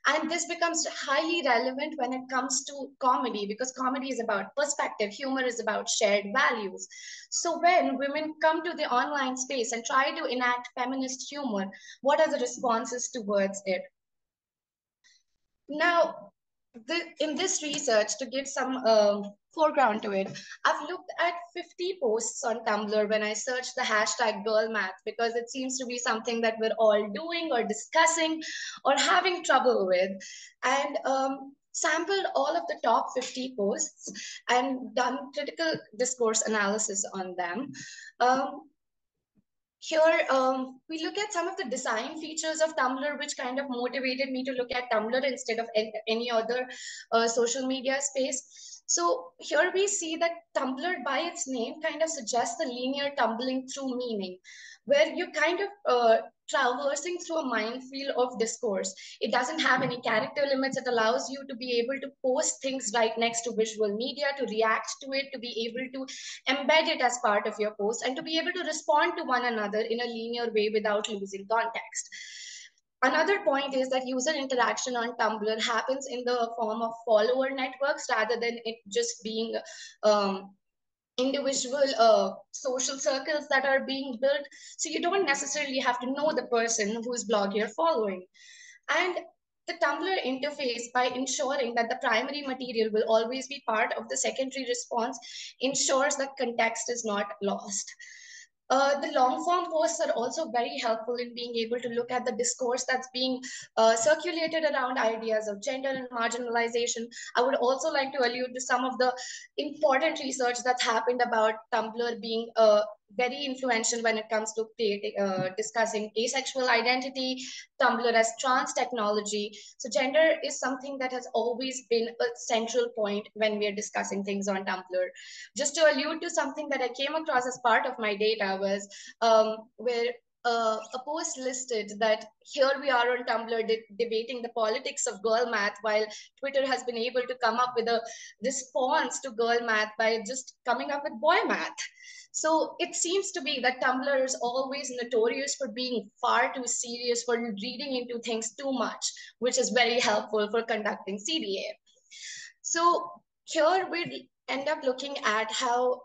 And this becomes highly relevant when it comes to comedy, because comedy is about perspective, humor is about shared values. So when women come to the online space and try to enact feminist humor, what are the responses towards it? Now, in this research, to give some foreground to it, I've looked at 50 posts on Tumblr when I searched the hashtag girl math, because it seems to be something that we're all doing or discussing or having trouble with. And sampled all of the top 50 posts and done critical discourse analysis on them. Here, we look at some of the design features of Tumblr, which kind of motivated me to look at Tumblr instead of any other social media space. So here we see that Tumblr by its name kind of suggests the linear tumbling through meaning, where you're kind of traversing through a minefield of discourse. It doesn't have any character limits. It allows you to be able to post things right next to visual media, to react to it, to be able to embed it as part of your post, and to be able to respond to one another in a linear way without losing context. Another point is that user interaction on Tumblr happens in the form of follower networks rather than it just being individual social circles that are being built. So you don't necessarily have to know the person whose blog you're following. And the Tumblr interface, by ensuring that the primary material will always be part of the secondary response, ensures that context is not lost. The long form posts are also very helpful in being able to look at the discourse that's being circulated around ideas of gender and marginalization. I would also like to allude to some of the important research that's happened about Tumblr being very influential when it comes to discussing asexual identity, Tumblr as trans technology. So gender is something that has always been a central point when we're discussing things on Tumblr. Just to allude to something that I came across as part of my data was where a post listed that here we are on Tumblr debating the politics of girl math, while Twitter has been able to come up with a response to girl math by just coming up with boy math. So it seems to be that Tumblr is always notorious for being far too serious, for reading into things too much, which is very helpful for conducting CDA. So here we end up looking at how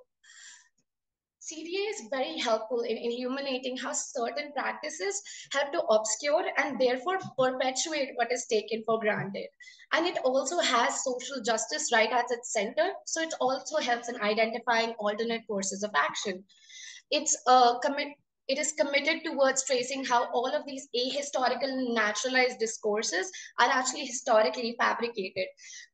CDA is very helpful in illuminating how certain practices help to obscure and therefore perpetuate what is taken for granted. And it also has social justice right at its center, so it also helps in identifying alternate courses of action. It's it is committed towards tracing how all of these ahistorical naturalized discourses are actually historically fabricated,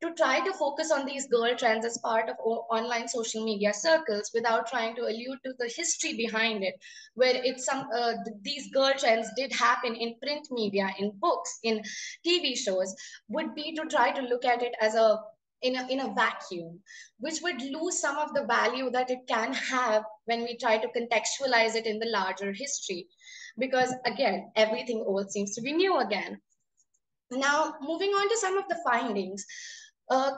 to try to focus on these girl trends as part of online social media circles without trying to allude to the history behind it, where it's these girl trends did happen in print media, in books, in TV shows, would be to try to look at it as in a vacuum, which would lose some of the value that it can have when we try to contextualize it in the larger history. Because again, everything old seems to be new again. Now, moving on to some of the findings,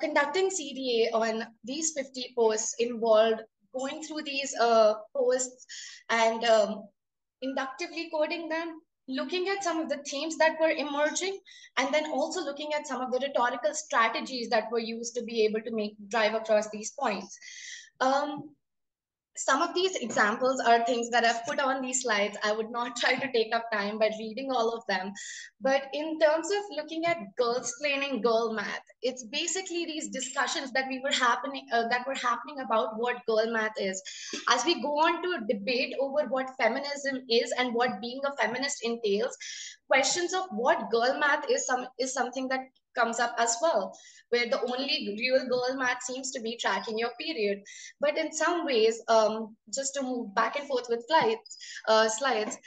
conducting CDA on these 50 posts involved going through these posts and inductively coding them, looking at some of the themes that were emerging, and then also looking at some of the rhetorical strategies that were used to be able to drive across these points. Some of these examples are things that I've put on these slides. I would not try to take up time by reading all of them. But in terms of looking at girls explaining girl math, it's basically these discussions that were happening about what girl math is. As we go on to debate over what feminism is and what being a feminist entails, questions of what girl math is something that comes up as well, where the only real girl math seems to be tracking your period. But in some ways, just to move back and forth with slides,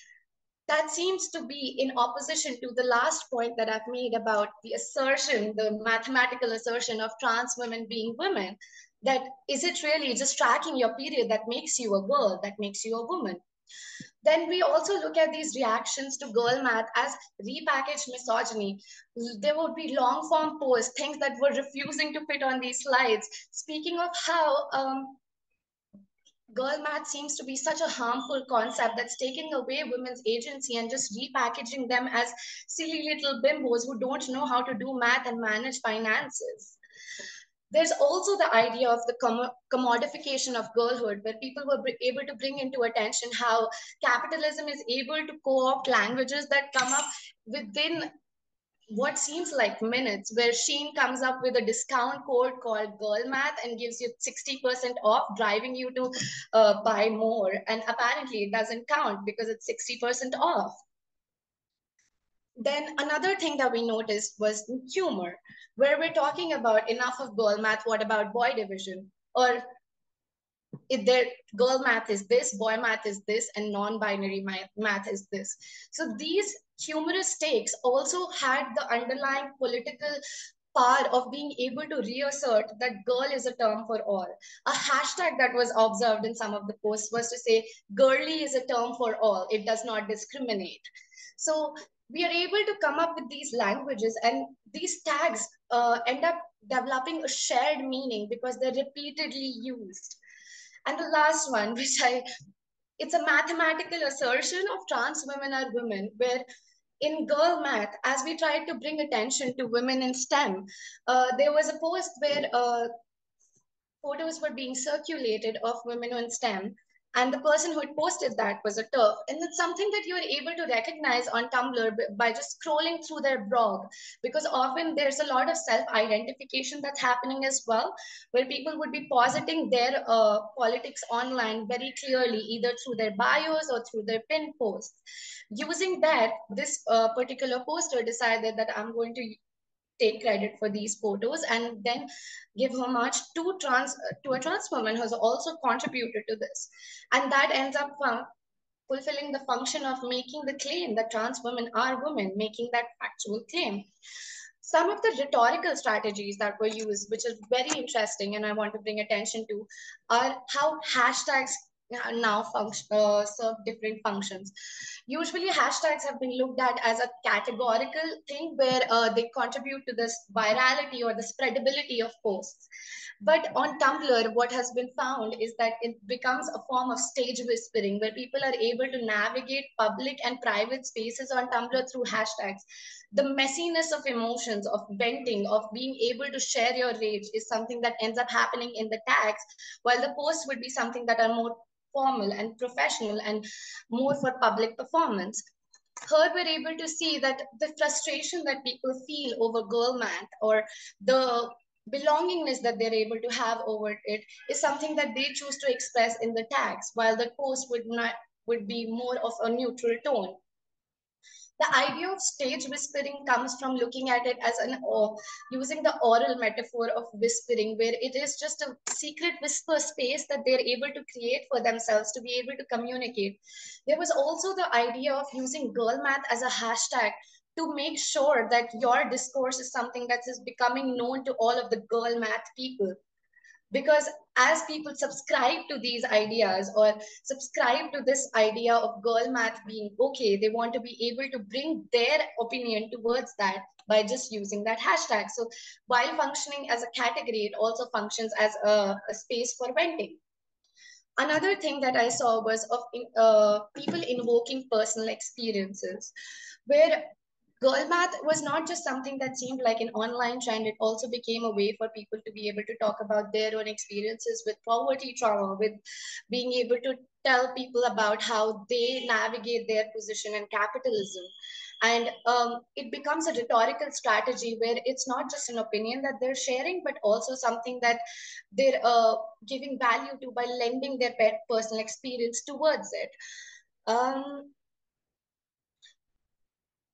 that seems to be in opposition to the last point that I've made about the assertion, the mathematical assertion of trans women being women. That is it really just tracking your period that makes you a girl, that makes you a woman? Then we also look at these reactions to girl math as repackaged misogyny. There would be long form posts, things that were refusing to fit on these slides, speaking of how girl math seems to be such a harmful concept that's taking away women's agency and just repackaging them as silly little bimbos who don't know how to do math and manage finances. There's also the idea of the commodification of girlhood, where people were able to bring into attention how capitalism is able to co-opt languages that come up within what seems like minutes, where Sheen comes up with a discount code called Girl Math and gives you 60% off, driving you to buy more. And apparently it doesn't count because it's 60% off. Then another thing that we noticed was humor, where we're talking about enough of girl math, what about boy division? Or if there girl math is this, boy math is this, and non-binary math is this. So these humorous takes also had the underlying political part of being able to reassert that girl is a term for all. A hashtag that was observed in some of the posts was to say girly is a term for all, it does not discriminate. So we are able to come up with these languages, and these tags end up developing a shared meaning because they're repeatedly used. And the last one, it's a mathematical assertion of trans women are women, where in girl math, as we tried to bring attention to women in STEM, there was a post where photos were being circulated of women in STEM, and the person who had posted that was a TERF. And it's something that you are able to recognize on Tumblr by just scrolling through their blog, because often there's a lot of self-identification that's happening as well, where people would be positing their politics online very clearly, either through their bios or through their pin posts. Using that, this particular poster decided that I'm going to take credit for these photos and then give homage to a trans woman who has also contributed to this, and that ends up fulfilling the function of making the claim that trans women are women, making that factual claim. Some of the rhetorical strategies that were used, which is very interesting and I want to bring attention to, are how hashtags now serve different functions. Usually hashtags have been looked at as a categorical thing where they contribute to this virality or the spreadability of posts. But on Tumblr, what has been found is that it becomes a form of stage whispering, where people are able to navigate public and private spaces on Tumblr through hashtags. The messiness of emotions, of venting, of being able to share your rage is something that ends up happening in the tags, while the posts would be something that are more formal and professional and more for public performance. Here we're able to see that the frustration that people feel over girl math, or the belongingness that they're able to have over it, is something that they choose to express in the tags, while the post would be more of a neutral tone. The idea of stage whispering comes from looking at it as using the oral metaphor of whispering, where it is just a secret whisper space that they're able to create for themselves to be able to communicate. There was also the idea of using girl math as a hashtag to make sure that your discourse is something that is becoming known to all of the girl math people, because as people subscribe to these ideas or subscribe to this idea of girl math being okay, they want to be able to bring their opinion towards that by just using that hashtag. So while functioning as a category, it also functions as a space for venting. Another thing that I saw was of people invoking personal experiences, where girl math was not just something that seemed like an online trend. It also became a way for people to be able to talk about their own experiences with poverty trauma, with being able to tell people about how they navigate their position in capitalism. And it becomes a rhetorical strategy where it's not just an opinion that they're sharing, but also something that they're giving value to by lending their personal experience towards it.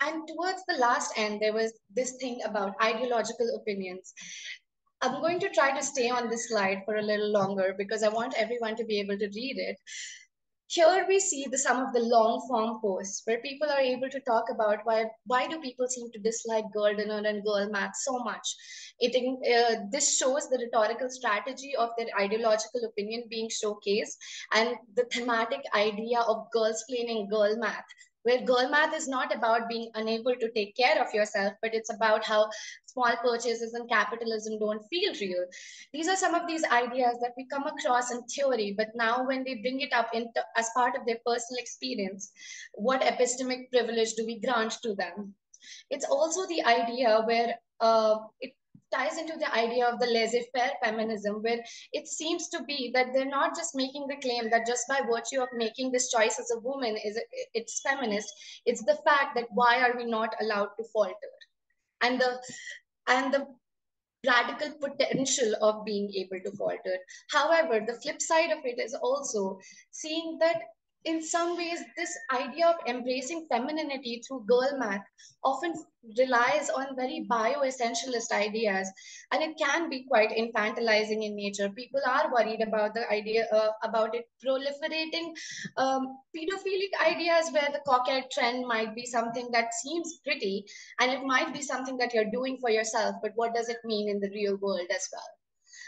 And towards the last end, there was this thing about ideological opinions. I'm going to try to stay on this slide for a little longer because I want everyone to be able to read it. Here we see some of the long form posts where people are able to talk about why do people seem to dislike girl dinner and girl math so much. This shows the rhetorical strategy of their ideological opinion being showcased, and the thematic idea of girls planning girl math, where girl math is not about being unable to take care of yourself, but it's about how small purchases and capitalism don't feel real. These are some of these ideas that we come across in theory, but now when they bring it up as part of their personal experience, what epistemic privilege do we grant to them? It's also the idea where it ties into the idea of the laissez-faire feminism, where it seems to be that they're not just making the claim that just by virtue of making this choice as a woman it's feminist. It's the fact that why are we not allowed to falter, and the radical potential of being able to falter. However, the flip side of it is also seeing that in some ways, this idea of embracing femininity through girl math often relies on very bioessentialist ideas, and it can be quite infantilizing in nature. People are worried about the idea about it proliferating. Pedophilic ideas where the coquette trend might be something that seems pretty, and it might be something that you're doing for yourself, but what does it mean in the real world as well?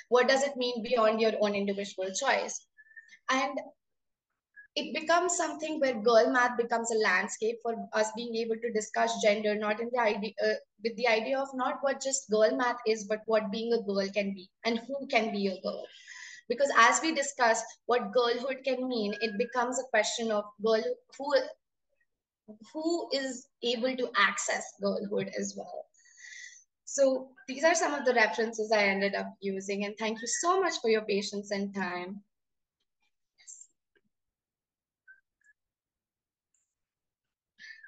What does it mean beyond your own individual choice? And it becomes something where girl math becomes a landscape for us being able to discuss gender, not in the idea with the idea of not what just girl math is, but what being a girl can be and who can be a girl. Because as we discuss what girlhood can mean, it becomes a question of girl who is able to access girlhood as well. So these are some of the references I ended up using, and thank you so much for your patience and time.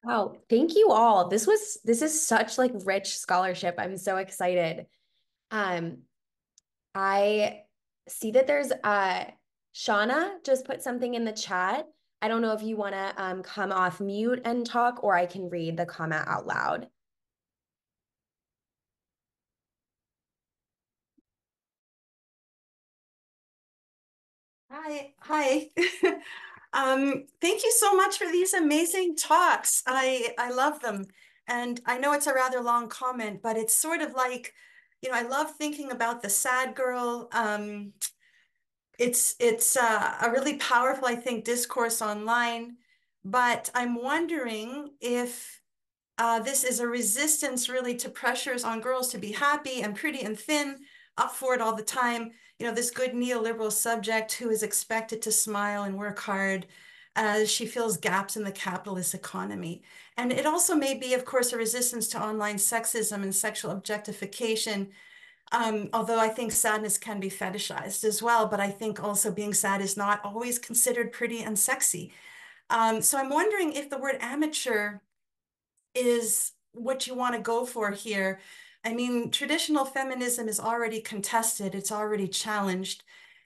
Wow, thank you all. This is such like rich scholarship. I'm so excited. I see that there's Shauna just put something in the chat. I don't know if you want to come off mute and talk, or I can read the comment out loud. Hi. Thank you so much for these amazing talks. I love them. And I know it's a rather long comment, but it's sort of like, I love thinking about the sad girl. It's a really powerful, I think, discourse online. But I'm wondering if this is a resistance really to pressures on girls to be happy and pretty and thin, up for it all the time. This good neoliberal subject who is expected to smile and work hard as she fills gaps in the capitalist economy. And it also may be, of course, a resistance to online sexism and sexual objectification, although I think sadness can be fetishized as well. But I think also being sad is not always considered pretty and sexy. So I'm wondering if the word amateur is what you want to go for here. I mean, traditional feminism is already contested, it's already challenged.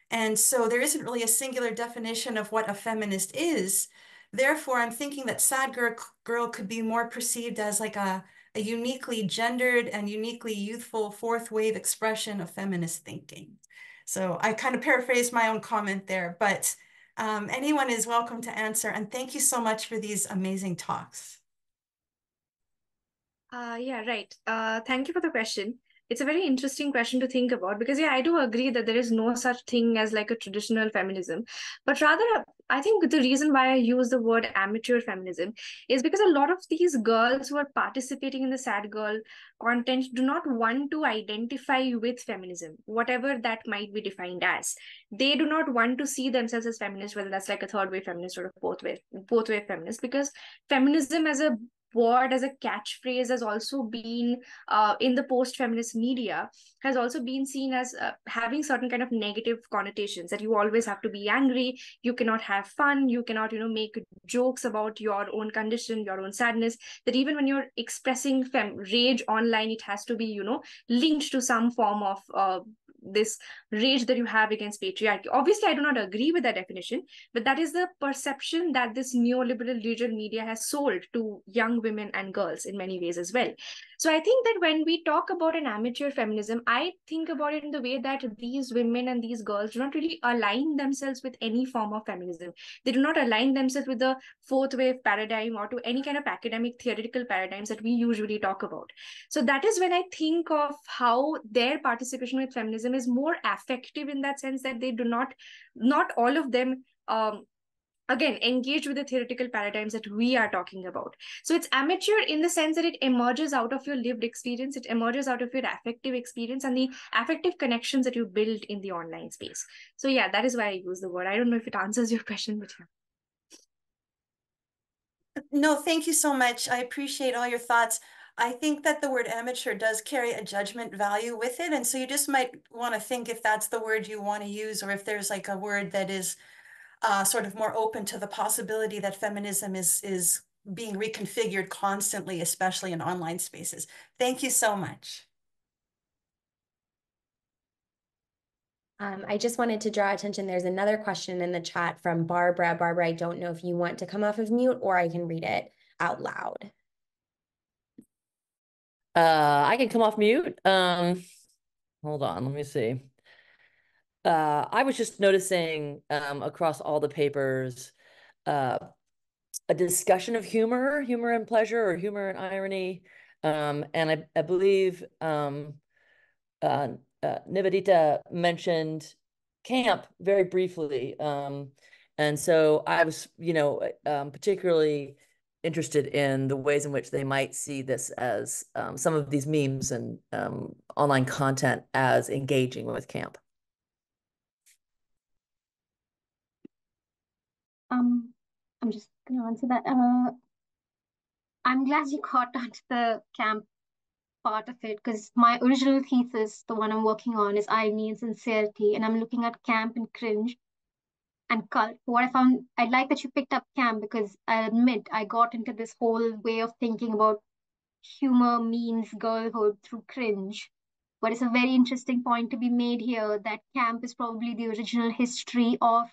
And so there isn't really a singular definition of what a feminist is. Therefore, I'm thinking that sad girl could be more perceived as like a uniquely gendered and uniquely youthful fourth wave expression of feminist thinking. So I kind of paraphrased my own comment there, but anyone is welcome to answer. And thank you so much for these amazing talks. Yeah, right. Thank you for the question. It's a very interesting question to think about because, yeah, I do agree that there is no such thing as like a traditional feminism. But rather, I think the reason why I use the word amateur feminism is because a lot of these girls who are participating in the sad girl content do not want to identify with feminism, whatever that might be defined as. They do not want to see themselves as feminist, whether that's like a third wave feminist or a fourth wave feminist, because feminism as a word as a catchphrase has also been in the post-feminist media, has also been seen as having certain kind of negative connotations, that you always have to be angry, you cannot have fun, you cannot, make jokes about your own condition, your own sadness, that even when you're expressing rage online, it has to be, linked to some form of this rage that you have against patriarchy. Obviously, I do not agree with that definition, but that is the perception that this neoliberal digital media has sold to young women and girls in many ways as well. So I think that when we talk about an amateur feminism, I think about it in the way that these women and these girls do not really align themselves with any form of feminism. They do not align themselves with the fourth wave paradigm or to any kind of academic theoretical paradigms that we usually talk about. So that is when I think of how their participation with feminism is more affective, in that sense that they do not all of them again engage with the theoretical paradigms that we are talking about. So it's amateur in the sense that it emerges out of your lived experience, it emerges out of your affective experience and the affective connections that you build in the online space. So yeah, that is why I use the word. I don't know if it answers your question, but yeah. No, thank you so much. I appreciate all your thoughts. I think that the word amateur does carry a judgment value with it. And so you just might want to think if that's the word you want to use, or if there's like a word that is sort of more open to the possibility that feminism is being reconfigured constantly, especially in online spaces. Thank you so much. I just wanted to draw attention. There's another question in the chat from Barbara. Barbara, I don't know if you want to come off of mute or I can read it out loud. I can come off mute. Hold on, let me see. I was just noticing across all the papers a discussion of humor and pleasure, or humor and irony. And I believe Nivedita mentioned camp very briefly. And so I was, particularly interested in the ways in which they might see this as some of these memes and online content as engaging with camp. I'm just going to answer that. I'm glad you caught on to the camp part of it, because my original thesis, the one I'm working on, is irony and sincerity, and I'm looking at camp and cringe and cult. What I found, I like that you picked up camp, because I admit I got into this whole way of thinking about humor means girlhood through cringe. But it's a very interesting point to be made here that camp is probably the original history of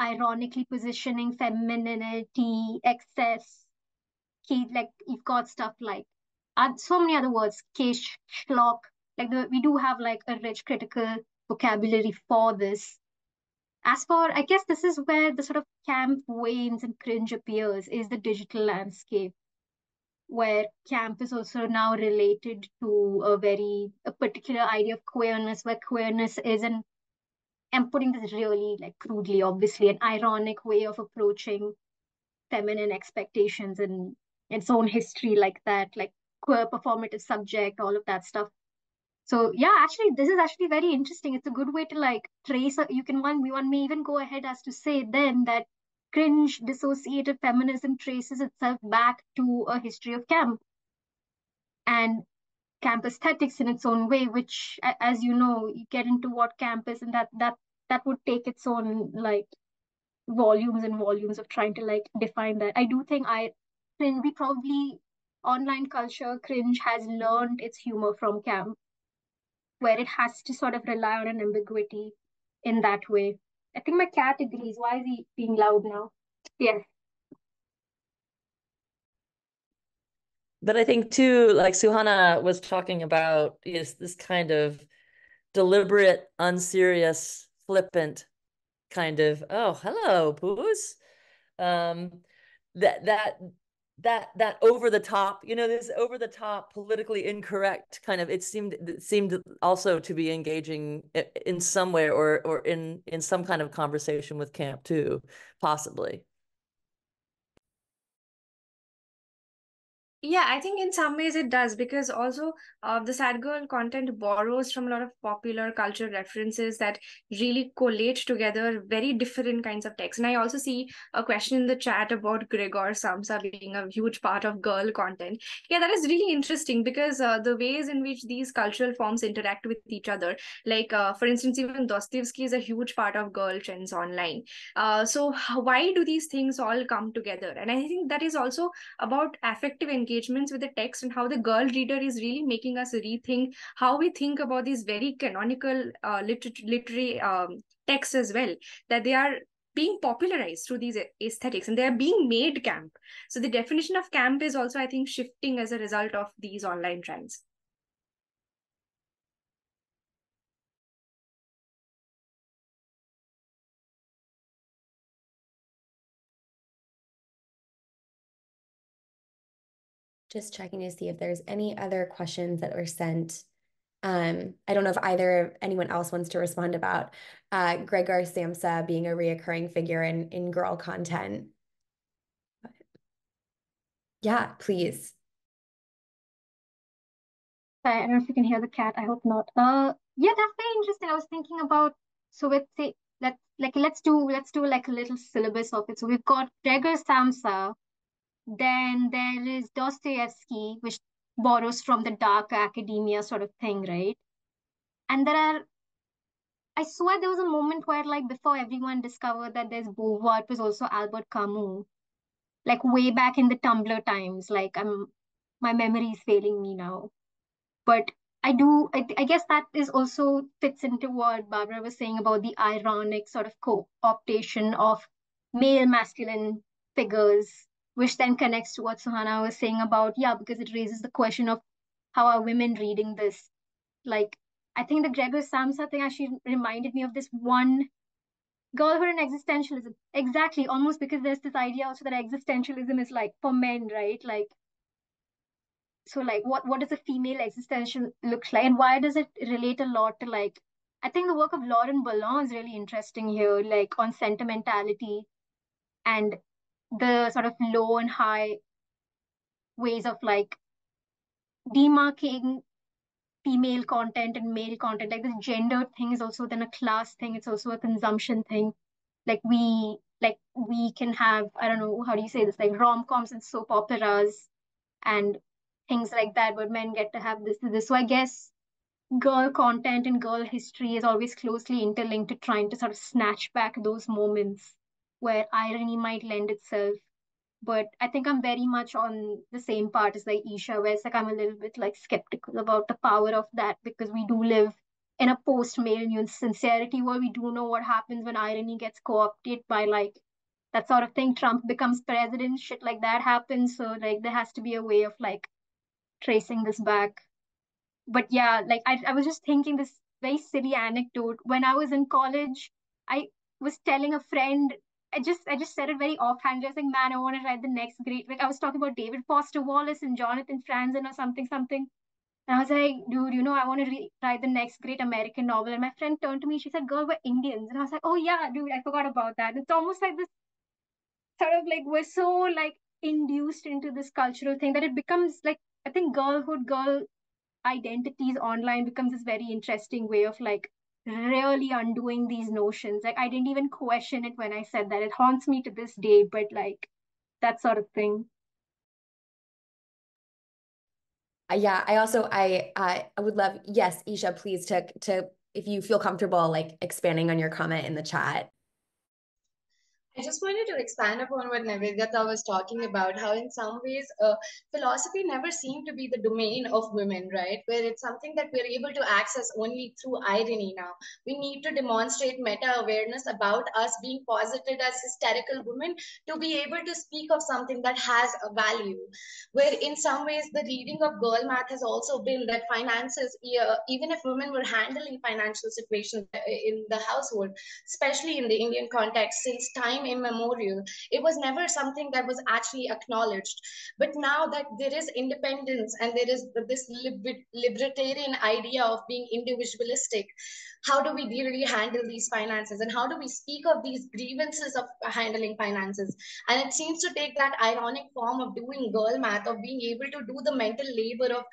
ironically positioning femininity, excess, like you've got stuff like so many other words, kish, schlock. We do have like a rich critical vocabulary for this. As for, I guess this is where the sort of camp wanes and cringe appears, is the digital landscape, where camp is also now related to a particular idea of queerness, where queerness is an, I'm putting this really like crudely, obviously, an ironic way of approaching feminine expectations and its own history, like that, like queer performative subject, all of that stuff. So yeah, actually, this is actually very interesting. It's a good way to like trace. One may even go ahead as to say then that cringe dissociative feminism traces itself back to a history of camp and camp aesthetics in its own way, which, as you know, you get into what camp is, and that would take its own like volumes and volumes of trying to like define that. I do think we probably online culture cringe has learned its humor from camp, where it has to sort of rely on an ambiguity in that way. I think my cat agrees. Why is he being loud now? Yes. But I think too, like Suhana was talking about, is this kind of deliberate, unserious, flippant kind of, oh, hello, Poos. That over the top, this over the top, politically incorrect kind of, it seemed also to be engaging in some way, or in some kind of conversation with camp too, possibly. Yeah, I think in some ways it does, because also the sad girl content borrows from a lot of popular culture references that really collate together very different kinds of texts. And I also see a question in the chat about Gregor Samsa being a huge part of girl content. Yeah, that is really interesting, because the ways in which these cultural forms interact with each other, like for instance, even Dostoevsky is a huge part of girl trends online. Why do these things all come together? And I think that is also about affective engagements with the text, and how the girl reader is really making us rethink how we think about these very canonical literary texts as well, that they are being popularized through these aesthetics, and they are being made camp. So the definition of camp is also, I think, shifting as a result of these online trends. Just checking to see if there's any other questions that were sent. I don't know if anyone else wants to respond about Gregor Samsa being a reoccurring figure in girl content. Yeah, please. I don't know if you can hear the cat. I hope not. Yeah, that's very interesting. I was thinking about, so let's say let's do like a little syllabus of it. So we've got Gregor Samsa, then there is Dostoevsky, which borrows from the dark academia sort of thing, right? And I swear there was a moment where, like, before everyone discovered that there's Beauvoir, it was also Albert Camus, like way back in the Tumblr times. Like, my memory is failing me now. But I guess that is also fits into what Barbara was saying about the ironic sort of co-optation of male masculine figures, which then connects to what Suhana was saying about, yeah, because it raises the question of how are women reading this? Like, I think the Gregor Samsa thing actually reminded me of this one, Girlhood and existentialism. Exactly, almost, because there's this idea also that existentialism is like for men, right? Like, so like what does a female existential looks like, and why does it relate a lot to, like, I think the work of Lauren Ballon is really interesting here, like on sentimentality and the sort of low and high ways of like demarcating female content and male content. Like, this gender thing is also then a class thing, it's also a consumption thing. Like we can have, I don't know, how do you say this, like rom-coms and soap operas and things like that, but men get to have this. So I guess girl content and girl history is always closely interlinked to trying to sort of snatch back those moments where irony might lend itself. But I think I'm very much on the same part as like Isha, where it's like I'm a little bit like skeptical about the power of that, because we do live in a post-male sincerity where we do know what happens when irony gets co-opted by like that sort of thing. Trump becomes president, shit like that happens. So like there has to be a way of like tracing this back. But yeah, like I was just thinking this very silly anecdote. When I was in college, I was telling a friend, I just said it very offhand, just like, man, I want to write the next great, like I was talking about David Foster Wallace and Jonathan Franzen or something. And I was like, dude, I want to write the next great American novel. And my friend turned to me, she said, girl, we're Indians. And I was like, oh yeah, dude, I forgot about that. It's almost like this sort of like we're so like induced into this cultural thing that it becomes like, I think girl identities online becomes this very interesting way of like really undoing these notions. Like, I didn't even question it when I said that. It haunts me to this day, but like that sort of thing. Yeah, I would love, yes, Isha, please to if you feel comfortable like expanding on your comment in the chat. I just wanted to expand upon what Navedata was talking about, how in some ways philosophy never seemed to be the domain of women, right? Where it's something that we're able to access only through irony now. We need to demonstrate meta-awareness about us being posited as hysterical women to be able to speak of something that has a value. Where in some ways the reading of girl math has also been that finances, even if women were handling financial situations in the household, especially in the Indian context, since time immemorial, it was never something that was actually acknowledged. But now that there is independence and there is this libertarian idea of being individualistic, how do we really handle these finances, and how do we speak of these grievances of handling finances. And it seems to take that ironic form of doing girl math, of being able to do the mental labor of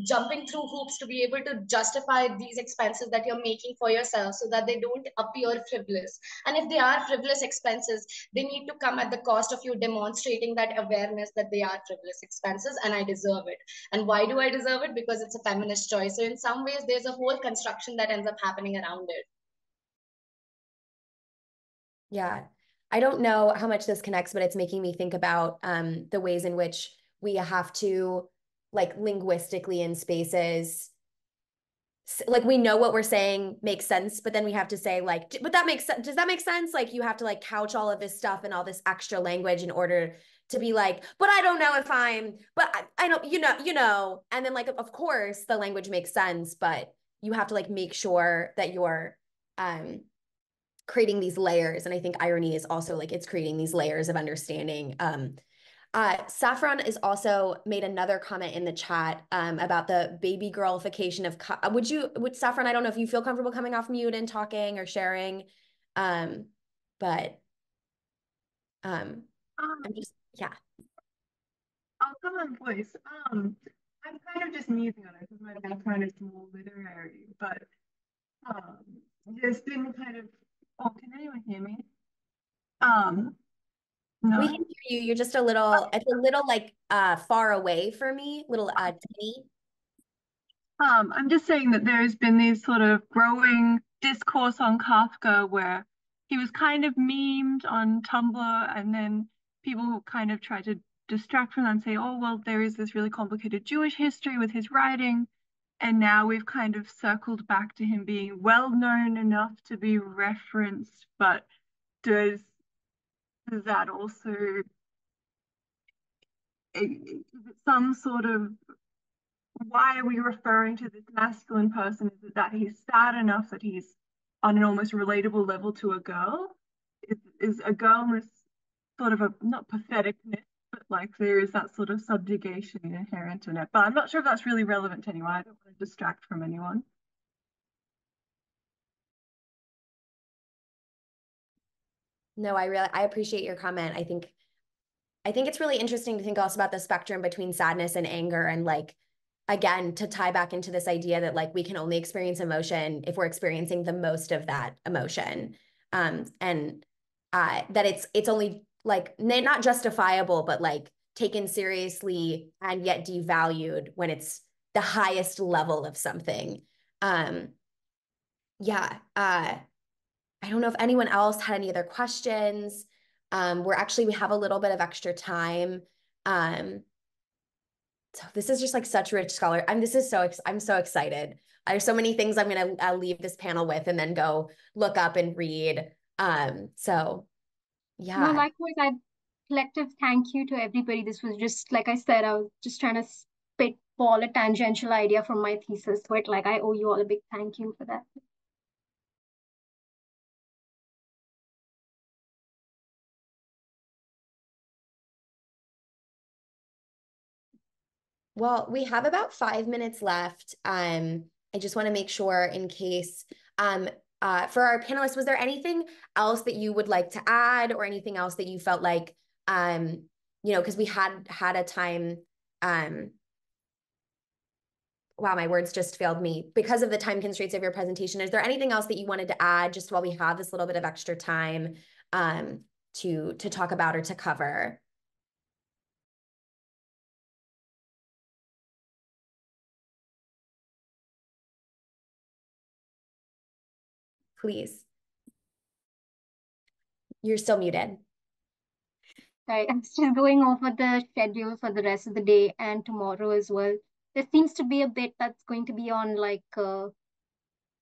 jumping through hoops to be able to justify these expenses that you're making for yourself so that they don't appear frivolous. And if they are frivolous expenses, they need to come at the cost of you demonstrating that awareness that they are frivolous expenses and I deserve it. And why do I deserve it? Because it's a feminist choice. So in some ways, there's a whole construction that ends up happening around it. Yeah. I don't know how much this connects, but it's making me think about the ways in which we have to, like, linguistically in spaces, like, we know what we're saying makes sense, but then we have to say, like, but that makes sense. Does that make sense? Like, you have to, like, couch all of this stuff and all this extra language in order to be like, but I don't know if but I don't, and then, like, of course the language makes sense, but you have to, like, make sure that you're creating these layers. And I think irony is also, like, it's creating these layers of understanding. Saffron is also made another comment in the chat about the baby girlification of, would Saffron, I don't know if you feel comfortable coming off mute and talking or sharing, but I'm just, yeah. I'll come on voice. I'm kind of just musing on it because my background is more literary, but there's been kind of, oh, can anyone hear me? No. We can hear you. You're just a little, it's a little, like, far away for me, little tinny. I'm just saying that there's been these sort of growing discourse on Kafka where he was kind of memed on Tumblr, and then people kind of try to distract from that and say, oh, well, there is this really complicated Jewish history with his writing. And now we've kind of circled back to him being well known enough to be referenced, but does that also, is it some sort of, why are we referring to this masculine person? Is it that he's sad enough that he's on an almost relatable level to a girl? Is a girl this sort of a, not patheticness, but like there is that sort of subjugation inherent in it. But I'm not sure if that's really relevant to anyone. I don't want to distract from anyone. No, I appreciate your comment. I think it's really interesting to think also about the spectrum between sadness and anger, and, like, again, to tie back into this idea that, like, we can only experience emotion if we're experiencing the most of that emotion. And that it's only, like, not justifiable, but, like, taken seriously and yet devalued when it's the highest level of something. Yeah. I don't know if anyone else had any other questions. We have a little bit of extra time. So this is just, like, such rich scholar. I'm so excited. There's so many things I'm gonna leave this panel with and then go look up and read. So yeah. No, likewise, I collective thank you to everybody. This was just, like I said, I was just trying to spitball a tangential idea from my thesis, but, like, I owe you all a big thank you for that. Well, we have about 5 minutes left. I just want to make sure, in case, for our panelists, was there anything else that you would like to add, or anything else that you felt like, because we had a time, wow, my words just failed me because of the time constraints of your presentation. Is there anything else that you wanted to add just while we have this little bit of extra time, to talk about or to cover? Please. You're still muted. Right, I'm still going over the schedule for the rest of the day and tomorrow as well. There seems to be a bit that's going to be on, like, play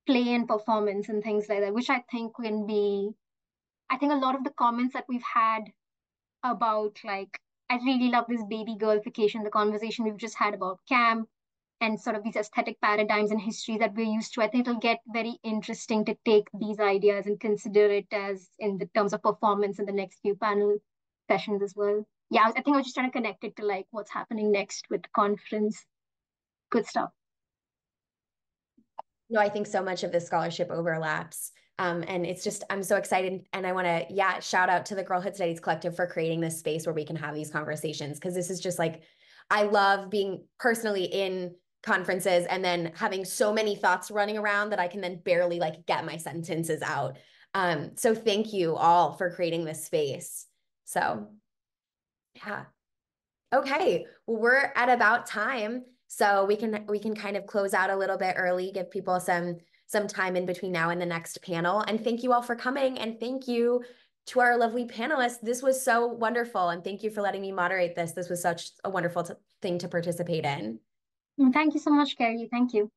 and performance and things like that, which I think can be, I think a lot of the comments that we've had about, like, I really love this baby girlification, the conversation we've just had about camp and sort of these aesthetic paradigms and history that we're used to. I think it'll get very interesting to take these ideas and consider it as in the terms of performance in the next few panel sessions as well. Yeah, I think I was just trying to connect it to, like, what's happening next with the conference. Good stuff. No, I think so much of this scholarship overlaps. And it's just, I'm so excited. And I want to, yeah, shout out to the Girlhood Studies Collective for creating this space where we can have these conversations. Cause this is just like, I love being personally in conferences and then having so many thoughts running around that I can then barely like get my sentences out. So thank you all for creating this space. So yeah. Okay, well, we're at about time, so we can kind of close out a little bit early, give people some time in between now and the next panel. And thank you all for coming, and thank you to our lovely panelists. This was so wonderful, and thank you for letting me moderate this. This was such a wonderful thing to participate in. Thank you so much, Carrie. Thank you.